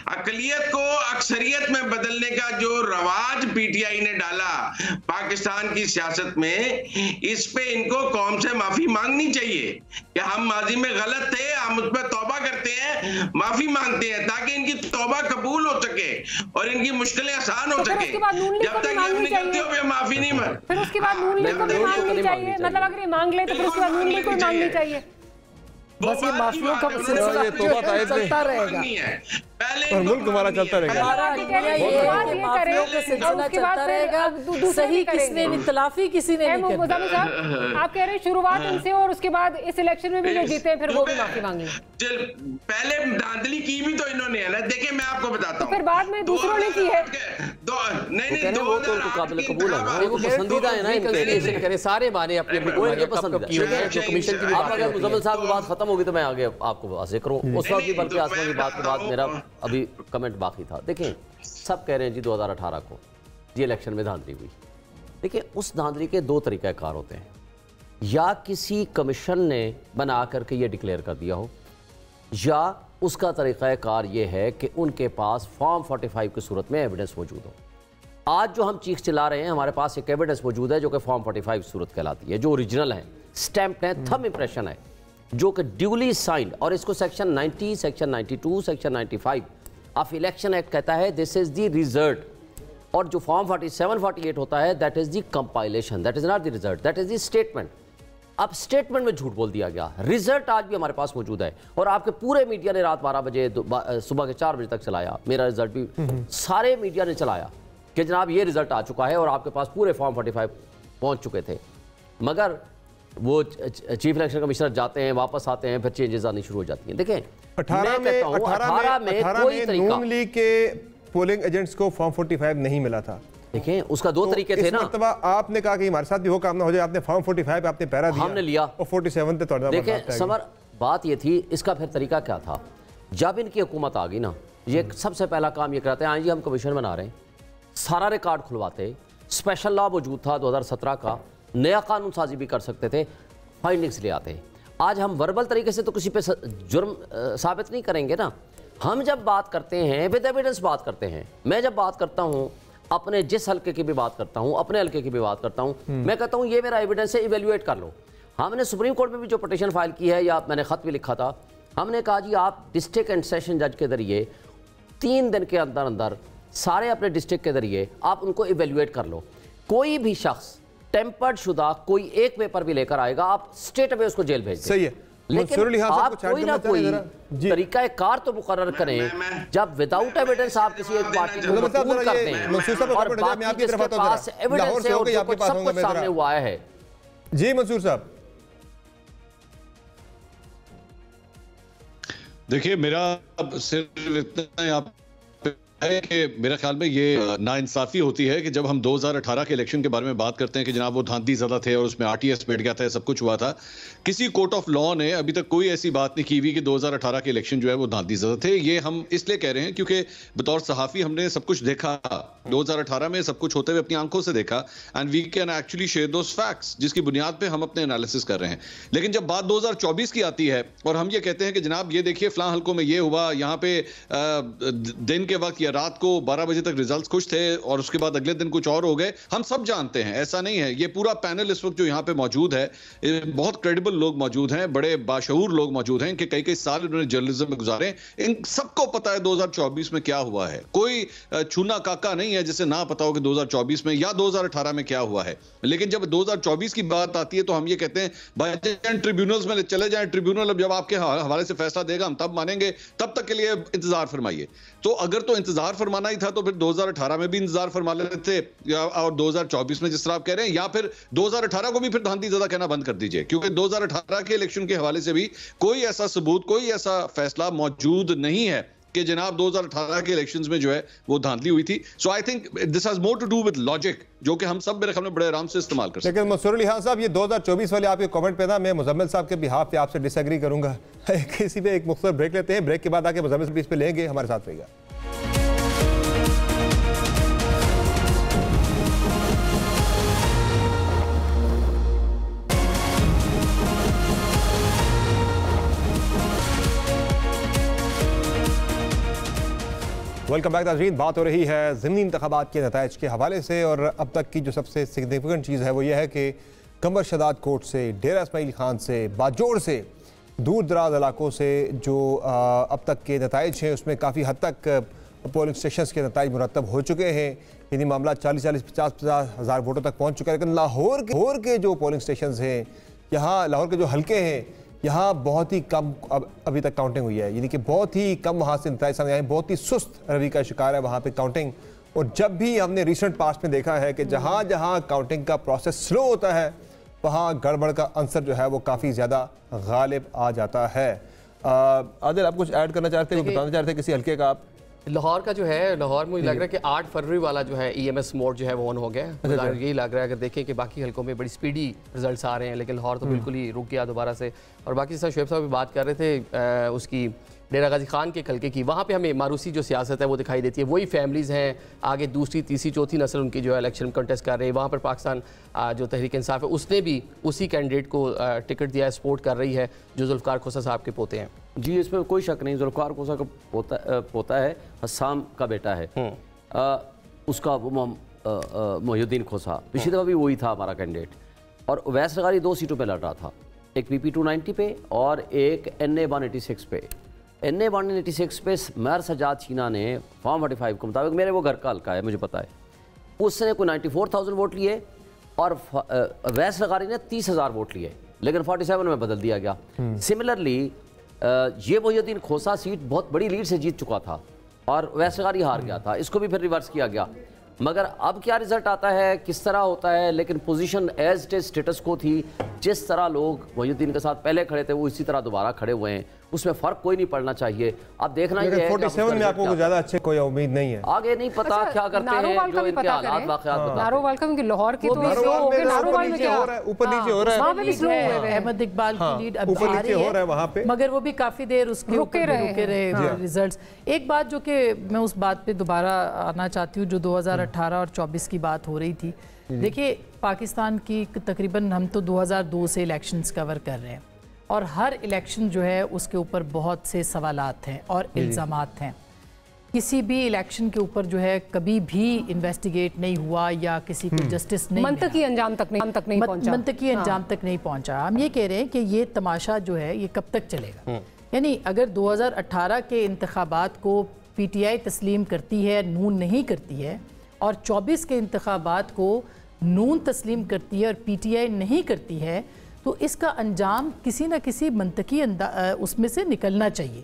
अकलियत को अक्सरियत में बदलने का जो रवाज पीटीआई ने डाला पाकिस्तान की सियासत में, इस पे इनको कौम से माफी मांगनी चाहिए कि हम माजी में गलत थे, हम उस पर तौबा करते हैं, माफी मांगते हैं ताकि इनकी तौबा कबूल हो सके और इनकी मुश्किलें आसान हो सके। जब तक ये अपनी गलतियों पे माफी नहीं मांग, फिर उसके बाद नून लीग को भी मांगनी चाहिए। मतलब अगर ये मांग ले तो फिर उसके बाद नून लीग को मांगनी चाहिए। बस ये माफियों का सिलसिला चलता रहेगा और मुल्क तुम्हारा चलता रहेगा। माफियों का सिलसिला चलता रहेगा, सही किसने इख्तिलाफी किसी ने नहीं किया। आप कह रहे हैं शुरुआत इनसे और उसके बाद इस इलेक्शन में भी जो जीते हैं फिर वो भी माफी मांगी। पहले धांधली की भी तो इन्होंने है ना। देखिए मैं आपको बताता हूँ, फिर बाद में दूसरों ने की है। नहीं वो तो उनको काबिल कबूल है ना, वो पसंदीदा है ना इनके, सारे माने अपने कमीशन की। अगर मुजम्मिल साहब की बात खत्म होगी तो मैं आगे आपको जिक्र करूँ उस वक्त भी, बल्कि आसमान की बात के बाद मेरा अभी कमेंट बाकी था। देखें सब कह रहे हैं जी 2018 को ये इलेक्शन में धांधली हुई। देखिए उस धांधली के 2 तरीक़ाकार होते हैं, या किसी कमीशन ने बना करके ये डिक्लेयर कर दिया हो, या उसका तरीक़ाकार ये है कि उनके पास फॉर्म 45 की सूरत में एविडेंस मौजूद हो। आज जो हम चीख चिल्ला रहे हैं, हमारे पास एक एविडेंस मौजूद है जो कि फॉर्म 45 सूरत कहलाती है, जो ओरिजिनल है, स्टैम्प्ड है, थंब इंप्रेशन है, जो कि ड्यूली साइंड, और इसको section 90, section 92, section 95 of election act कहता है दिस इज द रिजल्ट। और जो फॉर्म 47, 48 होता है that is the compilation, that is not the result, that is the statement. अब स्टेटमेंट में झूठ बोल दिया गया, रिजल्ट आज भी हमारे पास मौजूद है, और आपके पूरे मीडिया ने रात 12 बजे सुबह के 4 बजे तक चलाया, मेरा रिजल्ट भी सारे मीडिया ने चलाया कि जनाब ये रिजल्ट आ चुका है और आपके पास पूरे फॉर्म 45 पहुंच चुके थे। मगर वो चीफ इलेक्शन कमिश्नर जाते हैं, वापस आते हैं, फिर चेंजेस आनी शुरू हो जाती हैं। देखें 18 में कोई तरीका, नून लीग के पोलिंग एजेंट्स को फॉर्म 45 नहीं मिला था। देखें उसका दो तरीके थे ना। आपने कहा कि हमारे साथ भी वो काम ना हो जाए, आपने फॉर्म 45 आपने पैरा दिया, हमने लिया और 47 पे तोड़ना। देखें समर, बात ये थी, इसका फिर तरीका क्या था? जब इनकी हुकूमत आ गई ना, ये सबसे पहला काम ये कराते हैं, हाँ जी हम कमीशन बना रहे हैं, सारा रिकॉर्ड खुलवाते, स्पेशल लॉ मौजूद था 2017 का, नया कानून साजी भी कर सकते थे, फाइंडिंग्स ले आते। आज हम वर्बल तरीके से तो किसी पे जुर्म साबित नहीं करेंगे ना। हम जब बात करते हैं विद एविडेंस बात करते हैं। मैं जब बात करता हूं अपने जिस हल्के की भी बात करता हूं, अपने हल्के की भी बात करता हूं, मैं कहता हूं ये मेरा एविडेंस है, इवेल्युएट कर लो। हमने सुप्रीम कोर्ट में भी जो पिटीशन फाइल की है, या मैंने खत भी लिखा था, हमने कहा जी आप डिस्ट्रिक्ट एंड सेशन जज के जरिए 3 दिन के अंदर अंदर सारे अपने डिस्ट्रिक्ट के जरिए आप उनको इवेल्युएट कर लो। कोई भी शख्स टेम्पर्ड शुदा कोई एक पेपर भी लेकर आएगा, आप स्ट्रेट अवे उसको जेल भेज दें। सही है, लेकिन आप कोई ना कोई तरीका कार तो मुकर्रर करें, जब विदाउट एविडेंस आप किसी एक पार्टी को कबूल करते हैं और बाकी जिसके पास एविडेंस है और जो कुछ सब कुछ सामने हुआ है। जी मंसूर साहब, देखिए मेरा सिर्फ इतना यहाँ है कि मेरे ख्याल में ये नाइंसाफी होती है कि जब हम 2018 के इलेक्शन के बारे में बात करते हैं कि जनाब वो धांधली ज़्यादा थे और उसमें आरटीएस बैठ गया था, सब कुछ हुआ था, किसी कोर्ट ऑफ लॉ ने अभी तक कोई ऐसी बात नहीं की हुई कि 2018 के इलेक्शन जो है वो धांधली ज़्यादा थे। ये हम इसलिए कह रहे हैं क्योंकि बतौर सहाफ़ी हमने सब कुछ देखा, 2018 में सब कुछ होते हुए अपनी आंखों से देखा, and we can actually share those facts जिसकी बुनियाद पर हम अपने एनालिसिस कर रहे हैं। लेकिन जब बात 2024 की आती है और हम ये कहते हैं कि जनाब ये देखिए फलां हल्कों में ये हुआ, यहाँ पे दिन के वक्त या रात को 12 बजे तक रिजल्ट्स कुछ थे और उसके बाद अगले दिन कुछ और हो गए, हम सब जानते हैं, ऐसा नहीं है। ये पूरा पैनल इस वक्त जो यहाँ पे मौजूद है, बहुत क्रेडिबल लोग मौजूद हैं, बड़े बाशऊर लोग मौजूद हैं कि कई कई साल उन्होंने जर्नलिज्म में गुजारे, इन सबको पता है 2024 में क्या हुआ है। कोई छूना काका नहीं है जिसे ना पता हो कि 2024 में या 2018 में क्या हुआ है। लेकिन जब 2024 की बात आती है तो हम ये कहते हैं भाई ट्रिब्यूनल्स में चले जाएं, ट्रिब्यूनल अब जब आपके हवाले से फैसला देगा हम तब मानेंगे, तब तक के लिए इंतजार फरमाइए। तो अगर तो इंतजार फरमाना ही था तो फिर 2018 में भी इंतजार फरमा लेते थे, और 2024 में जिस तरह आप कह रहे हैं, या फिर 2018 को भी फिर धांधली ज़्यादा कहना बंद कर दीजिए, क्योंकि 2018 के इलेक्शन के हवाले से भी कोई ऐसा सबूत, कोई ऐसा फैसला मौजूद नहीं है कि जनाब 2018 के इलेक्शंस में जो है वो धांधली हुई थी। So I think this has more to do with logic, जो कि हम सब मेरे ख्याल में बड़े आराम से इस्तेमाल कर सकते हैं। लेकिन मंसूर अली खान साहब, ये 2024 वाले आपके कमेंट पे ना मैं मुजम्मिल साहब के बिहाफ पे आपसे डिसएग्री करूंगा। किसी पे एक मुख्तलिफ ब्रेक लेते हैं, ब्रेक के बाद आके मुजम्मिल इस पे लेंगे, हमारे साथ रहेगा। वेलकम बैक नाज़रीन। बात हो रही है ज़िमनी इंतखाबात के नताइज के हवाले से, और अब तक की जो सबसे सिग्निफिकेंट चीज़ है वो ये है कि कमर शदाद कोर्ट से, डेरा इस्माइल खान से, बाजोड़ से, दूर दराज इलाकों से जो अब तक के नताइज हैं उसमें काफ़ी हद तक पोलिंग स्टेशंस के नताइज मुरतब हो चुके हैं। यानी मामला 40-40, 50-50 हज़ार वोटों तक पहुँच चुका है। लेकिन लाहौर के जो पोलिंग स्टेशंस हैं, यहाँ लाहौर के जो हल्के हैं, यहाँ बहुत ही कम अभी तक काउंटिंग हुई है। यानी कि बहुत ही कम वहाँ से नताइज सामने आए, बहुत ही सुस्त रवि का शिकार है वहाँ पे काउंटिंग। और जब भी हमने रिसेंट पास्ट में देखा है कि जहाँ जहाँ काउंटिंग का प्रोसेस स्लो होता है, वहाँ गड़बड़ का अंसर जो है वो काफ़ी ज़्यादा गालिब आ जाता है। आदिल, आप कुछ ऐड करना चाहते हैं, बताना चाहते हैं किसी हल्के का आप? लाहौर का जो है, लाहौर मुझे लग रहा है कि 8 फरवरी वाला जो है EMS मोड जो है वो ऑन हो गया है। यही लग रहा है, अगर देखें कि बाकी हल्कों में बड़ी स्पीडी रिजल्ट्स आ रहे हैं, लेकिन लाहौर तो बिल्कुल ही रुक गया दोबारा से। और बाकी जैसा शुएब साहब भी बात कर रहे थे उसकी डेरा गाजी खान के हल्के की, वहाँ पे हमें मारूसी जो सियासत है वो दिखाई देती है। वही फैमिलीज़ हैं, आगे दूसरी तीसरी चौथी नस्ल उनकी जो है इलेक्शन कंटेस्ट कर रही है। वहाँ पर पाकिस्तान जो तहरीक इंसाफ है उसने भी उसी कैंडिडेट को टिकट दिया है, सपोर्ट कर रही है, जो जुल्फ़कार खोसा साहब के पोते हैं। जी, इसमें कोई शक नहीं, जुल्फ़कार खोसा का पोता है, हसाम का बेटा है। उसका वो मोहिउद्दीन खोसा, पिछली दफ़ा भी वही था हमारा कैंडिडेट, और अवैस लगारी 2 सीटों पे लड़ रहा था, एक PP 290 पे और एक NA 186 पे। NA 186 पे महर सजाद शीना ने फॉर्म 45 के मुताबिक, मेरे वो घर का हल्का है मुझे पता है, उसने कोई 94,000 वोट लिए और अवैस लगारी ने 30,000 वोट लिए, लेकिन 47 में बदल दिया गया। सिमिलरली ये मोहिउद्दीन खोसा सीट बहुत बड़ी लीड से जीत चुका था और अवैस लगारी हार गया था, इसको भी फिर रिवर्स किया गया। मगर अब क्या रिजल्ट आता है, किस तरह होता है, लेकिन position as it is status quo थी, जिस तरह लोग मोहिउद्दीन के साथ पहले खड़े थे वो इसी तरह दोबारा खड़े हुए हैं, उसमें फर्क कोई नहीं पड़ना चाहिए। अब देखना ये है 47 में आपको ज्यादा अच्छे कोई उम्मीद नहीं है, आगे नहीं पता क्या करते हैं, जो इनके हालात वाकयात बताते हैं। नारोवाल का क्योंकि लाहौर की तो नारोवाल में क्या हो रहा है, ऊपर नीचे हो रहा है, वहां पे भी स्लो है, अहमद इकबाल की लीड अब आ रही है वहां पे, मगर वो भी काफी देर उसके रुके रहे रिजल्ट्स। एक बात जो कि मैं उस बात पे दोबारा आना चाहती हूँ, जो 2018 और 24 की बात हो रही थी। देखिए पाकिस्तान की तकरीबन हम तो 2002 से इलेक्शंस कवर कर रहे हैं और हर इलेक्शन जो है उसके ऊपर बहुत से सवालात हैं और इल्ज़ामात हैं। किसी भी इलेक्शन के ऊपर जो है कभी भी इन्वेस्टिगेट नहीं हुआ या किसी को जस्टिस नहीं, मंतकी अंजाम तक नहीं पहुंचा, मंतकी अंजाम तक नहीं पहुंचा। हम ये कह रहे हैं कि ये तमाशा जो है ये कब तक चलेगा। यानी अगर 2018 के इंतखाबात को PTI तस्लीम करती है, नून नहीं करती है, और 24 के इंतखाबात को नून तस्लीम करती है और PTI नहीं करती है, तो इसका अंजाम किसी न किसी मंतकी उसमें से निकलना चाहिए।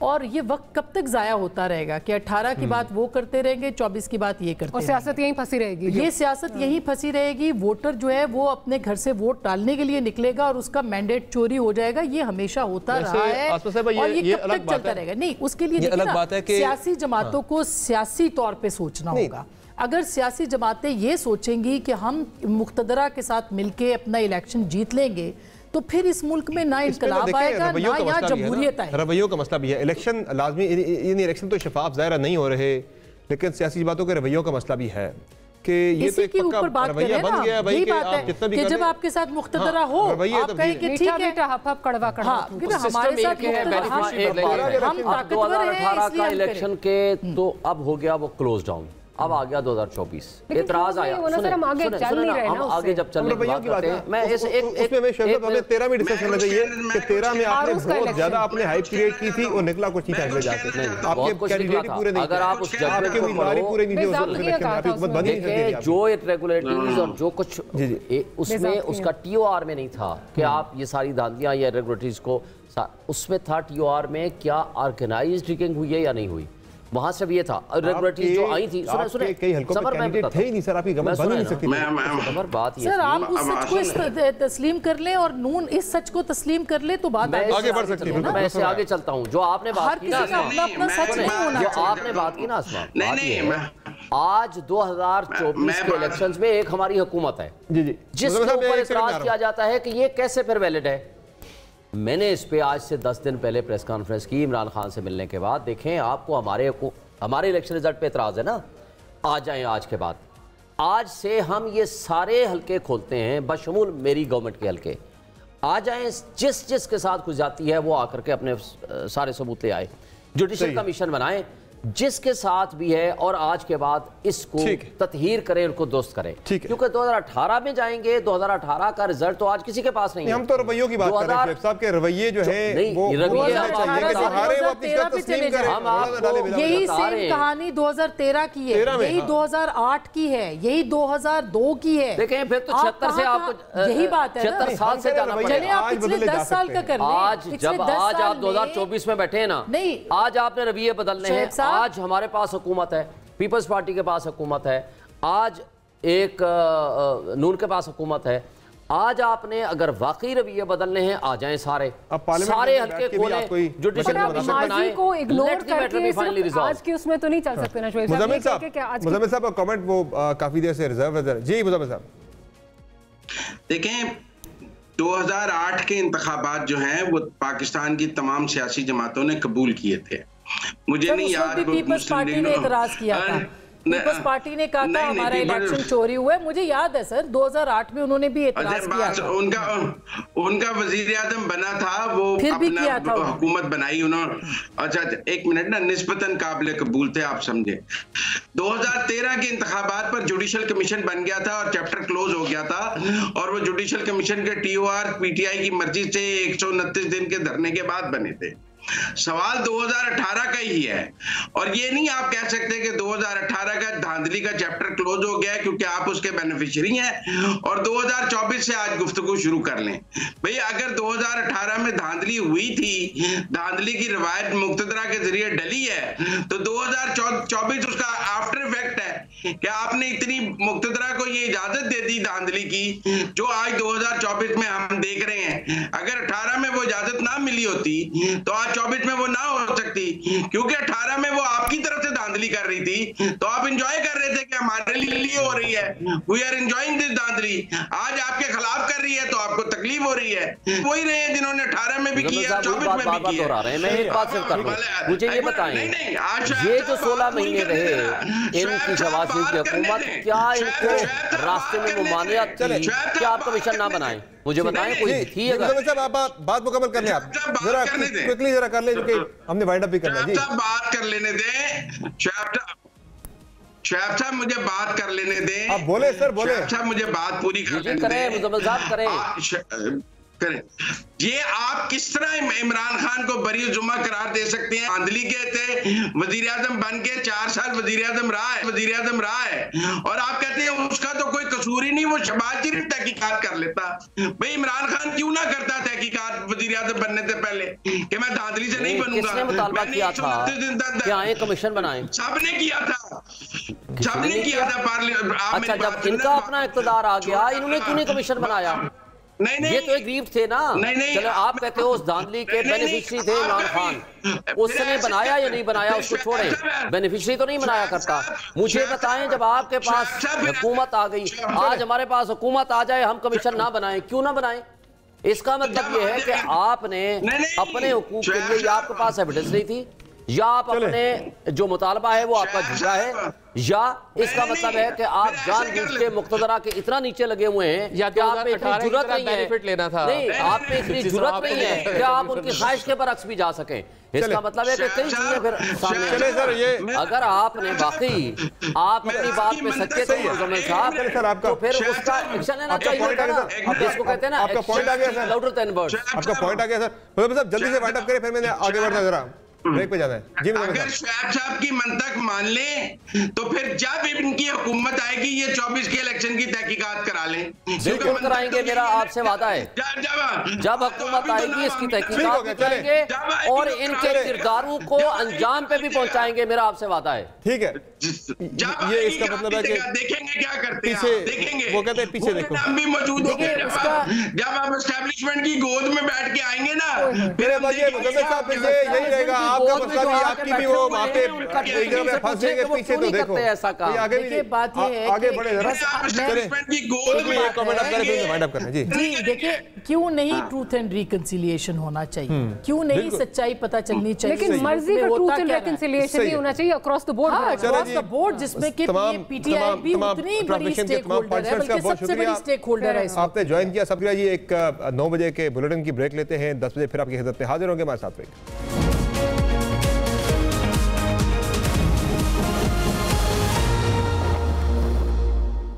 और ये वक्त कब तक ज़ाया होता रहेगा कि 18 की बात वो करते रहेंगे, 24 की बात ये करते रहेंगे, और सियासत यहीं फंसी रहेगी। ये सियासत यहीं फंसी रहेगी। वोटर जो है वो अपने घर से वोट डालने के लिए निकलेगा और उसका मैंडेट चोरी हो जाएगा। ये हमेशा होता रहा है और ये कब तक चलता रहेगा। नहीं, उसके लिए सियासी जमातों को सियासी तौर पर सोचना होगा। अगर सियासी जमातें ये सोचेंगी कि हम मुख्तदरा के साथ मिलके अपना इलेक्शन जीत लेंगे, तो फिर इस मुल्क में ना इनकलाब आएगा ना यहाँ जमहूरियत आएगी। रवैयों का मसला भी है। इलेक्शन लाजमी, इन इलेक्शन तो शफाफ ज़ाहिर नहीं हो रहे, लेकिन सियासी बातों के रवैयों का मसला भी है कि ये तो एक पक्का रवैया बन गया भाई कि आप जितना भी जब आपके साथ मुख्तदरा हो आप कहें कि ठीक है, कड़वा हमारे साथ हम ताकतवर हैं, 2018 का इलेक्शन के तो अब हो गया वो क्लोज डाउन, अब आ गया 2024। एतराज आया, हम आगे जब चलने की बात करते हैं, मैं इस एक 13 में डिस्कशन करना चाहिए कि 13 में आपने बहुत ज्यादा आपने हाइप क्रिएट की थी और निकला कुछ नहीं था जाके, आपके कैंडिडेट पूरे नहीं, अगर आप उस आपके उम्मीदवार पूरे नहीं थे, हुकूमत बनी नहीं सकती। जो इरेगुलरिटीज और जो कुछ उसमें उसका TOR में नहीं था कि आप ये सारी धांधियां या इरेगुलरिटीज को, उसमें था TOR में क्या ऑर्गेनाइज्ड रिगिंग हुई है या नहीं हुई, वहां से भी ये था। रेगुलेटरीज जो आई थी, सुने कई हलकों में कैंडिडेट थे ही नहीं सर, आपकी गवर्नमेंट बन नहीं सकती। बात ये सर, आप उस सच को तस्लीम कर लें और नून इस सच को तस्लीम कर ले तो बात आगे बढ़ सकती है। मैं इससे आगे चलता हूं। जो आपने बात की ना, जो आपने बात की ना आसमा, आज 2024 के इलेक्शंस में एक हमारी हुकूमत है जिसके ऊपर इतराज किया जाता है कि ये कैसे फिर वैलिड है। मैंने इस पे आज से 10 दिन पहले प्रेस कॉन्फ्रेंस की इमरान खान से मिलने के बाद। देखें, आपको हमारे इलेक्शन रिजल्ट पे एतराज़ है ना, आ जाएं आज के बाद। आज से हम ये सारे हलके खोलते हैं, बशमूल मेरी गवर्नमेंट के हलके। आ जाएं, जिस के साथ कुछ जाती है वो आकर के अपने सारे सबूत ले आए, जुडिशल कमीशन बनाएं जिसके साथ भी है, और आज के बाद इसको ततहीर करें, उनको दोस्त करें, क्योंकि 2018 में जाएंगे। 2018 का रिजल्ट तो आज किसी के पास नहीं है। हम तो रवैयों की बात कर रहे हैं साहब के, रवैये जो है वो यही सेम कहानी 2013 की है, यही 2008 की है, यही 2002 की है। देखें, फिर तो 76 से आपको यही बात है, 76 साल से जाना पड़ेगा। आप पिछले 10 साल का कर लें। आज जब आज आप 2024 में बैठे हैं ना, नहीं, आज आपने रवैये बदलने हैं। आज हमारे पास हुकूमत है, पीपल्स पार्टी के पास हुकूमत है, आज एक नून के पास हुकूमत है। आज आपने अगर वाकई रवैये बदलने हैं, आ जाएं सारे हल्के खोलें, जुडिशल कमीशन बनाएं, को इग्नोर करके आज की उसमें तो नहीं चल सकते ना। मुज़म्मिल साहब का कमेंट वो काफी देर से रिजर्व है। जी मुज़म्मिल साहब, देखें 2008 के इंतखाबात जो हैं वो पाकिस्तान की तमाम सियासी जमातों ने कबूल किए थे। मुझे नहीं याद पीपल्स पार्टी ने एतराज किया था पीपल्स पार्टी ने कहा था हमारा इलेक्शन चोरी हुआ है। मुझे याद है सर 2008 में उन्होंने भी एतराज किया था। उनका वजीर आजम बना था, वो फिर भी किया था, हुकूमत बनाई उन्होंने। अच्छा एक मिनट ना, निस्बतन काबिल कबूल थे, आप समझे। 2013 के इंतखाबात पर जुडिशल कमीशन बन गया था और चैप्टर क्लोज हो गया था, और वो जुडिशल कमीशन के TOR PTI की मर्जी से 129 दिन के धरने के बाद बने थे। सवाल 2018 का ही है, और ये नहीं आप कह सकते कि 2018 का धांधली का चैप्टर क्लोज हो गया है क्योंकि आप उसके बेनिफिशियरी हैं और 2024 से आज गुफ्तगू शुरू कर लें। भाई अगर 2018 में धांधली हुई थी, धांधली की रवायत मुक्तदरा के जरिए डली है, तो 2024 उसका आफ्टर इफेक्ट है कि आपने इतनी मुक्तदरा को ये इजाजत दे दी धांधली की जो आज 2024 में हम देख रहे हैं। अगर 18 में वो इजाजत ना मिली होती तो आज 24 में वो ना हो सकती, क्योंकि 18 में वो आपकी तरफ से धांधली कर रही थी, तो आप एंजॉय कर रहे थे कि हमारे लिए हो रही है, वी आर एंजॉयिंग दिस धांधली। आज आपके खिलाफ कर रही है तो आपको तकलीफ हो रही है। वही रहे हैं जिन्होंने 18 में भी किया, 24 में भी किया। मैं एक बात सिर्फ कर दूं, मुझे ये बताएं, ये जो 16 महीने रहे इनकी शहबाज शरीफ की हुकूमत, क्या इनको रास्ते में मुमानियत थी क्या आप कमीशन ना बनाएं? मुझे बताएं कोई थी अगर। साहब आप बात मुकम्मल कर लें, आप जरा क्विकली जरा कर लें क्योंकि हमने वाइंड अप भी करना है। जी बात कर लेने दें शैफ साहब, मुझे बात कर लेने दें। आप बोले सर, बोले शैफ साहब, मुझे बात पूरी करने दें। करें। ये आप किस तरह इमरान खान को बरी जुमा करार दे सकते हैं? धांधली के थे, वजीर आजम बन के 4 साल वजीर आजम रहा है और आप कहते हैं उसका तो कोई कसूर ही नहीं, वो शहबाज शरीफ तहकीकात कर लेता। भाई इमरान खान क्यों ना करता तहकीकात वजीर आजम बनने से पहले कि मैं धांधली से नहीं बनूंगा? किसने मुतालबा किया था कि आए कमीशन बनाएं? सबने किया था, सबने किया था पार्लियामेंट। अच्छा, जब इनका अपना इख्तियार आ गया इन्होंने क्यों नहीं कमीशन बनाया? नहीं, ये तो एक गिफ्ट थे ना। चलो आप कहते हो उस धांधली के बेनिफिशियरी थे इमरान खान, उसने बनाया या नहीं बनाया उसको छोड़ें, बेनिफिशियरी तो नहीं बनाया करता। मुझे बताएं जब आपके पास हुकूमत आ गई, आज हमारे पास हुकूमत आ जाए हम कमीशन ना बनाएं, क्यों ना बनाएं? इसका मतलब ये है कि आपने अपने हुकूक के लिए, या आपके पास एविडेंस नहीं थी, या आप अपने जो मुतालबा है वो आपका झूठा है, या इसका मतलब है कि आप जानबूझ के मुक्तदरा के इतना नीचे लगे हुए हैं या कि आप में इतनी जुर्रत नहीं बेनिफिट लेना था। नहीं, आप में इतनी जुर्रत नहीं है कि आप उनकी ख्वाहिश के बरअक्स भी जा सकें। इसका मतलब है कि कई चीजें फिर सामने। चले सर, ये अगर आपने वाकई आप अपनी बात पे सच्चे थे मुजम्मिल साहब, तो फिर उसका एक्शन लेना चाहिए था ना। जिसको कहते हैं ना, आपका पॉइंट आ गया सर, लाउडर देन वर्ड्स। आपका पॉइंट आ गया सर। मुजम्मिल साहब जल्दी से वाइंड अप करें, फिर मैंने आगे बढ़ना जरा ब्रेक पे जाना है। जी अगर शैफ साहब की मंतक मान लें तो फिर जब इनकी हुकूमत आएगी ये 24 के इलेक्शन की तहकीकात करा लें। बिल्कुल कराएंगे, मेरा आपसे वादा है। जब हुकूमत आएगी इसकी तहकीकात करेंगे और इनके किरदारों को अंजाम पे भी पहुंचाएंगे, मेरा आपसे वादा है। ठीक है, ये इसका मतलब है कि देखेंगे क्या करते हैं, पीछे देखेंगे, वो कहते हैं पीछे देखो, हम भी मौजूद होंगे। जब आप एस्टेब्लिशमेंट की गोद में बैठ के आएंगे ना, मेरे बच्चे मुजम्मिल साहब फिर यही रहेगा, आपका मसला भी, आपकी भी वो वहाँ पे एक जगह पे फंस जाएंगे। पीछे तो देखो, आगे भी बात ये है, आगे बढ़े जरा। एक कमेंट आप करें फिर वाइंड अप करना। जी देखिए, क्यों नहीं ट्रूथ एंड रिकंसिलिएशन होना चाहिए? क्यों नहीं सच्चाई पता चलनी चाहिए? लेकिन मर्जी का ट्रूथ एंड रिकंसिलिएशन नहीं होना चाहिए across the board. Across the board, जिसमें कि पीटीआई भी उतनी बड़ी स्टेक होल्डर है, बल्कि सबसे बड़ी स्टेक होल्डर है। आपने ज्वाइन किया, सब किया। ये एक 9 बजे के बुलेटिन की ब्रेक लेते हैं, 10 बजे फिर आपकी खिदमत में हाजिर होंगे हमारे साथ।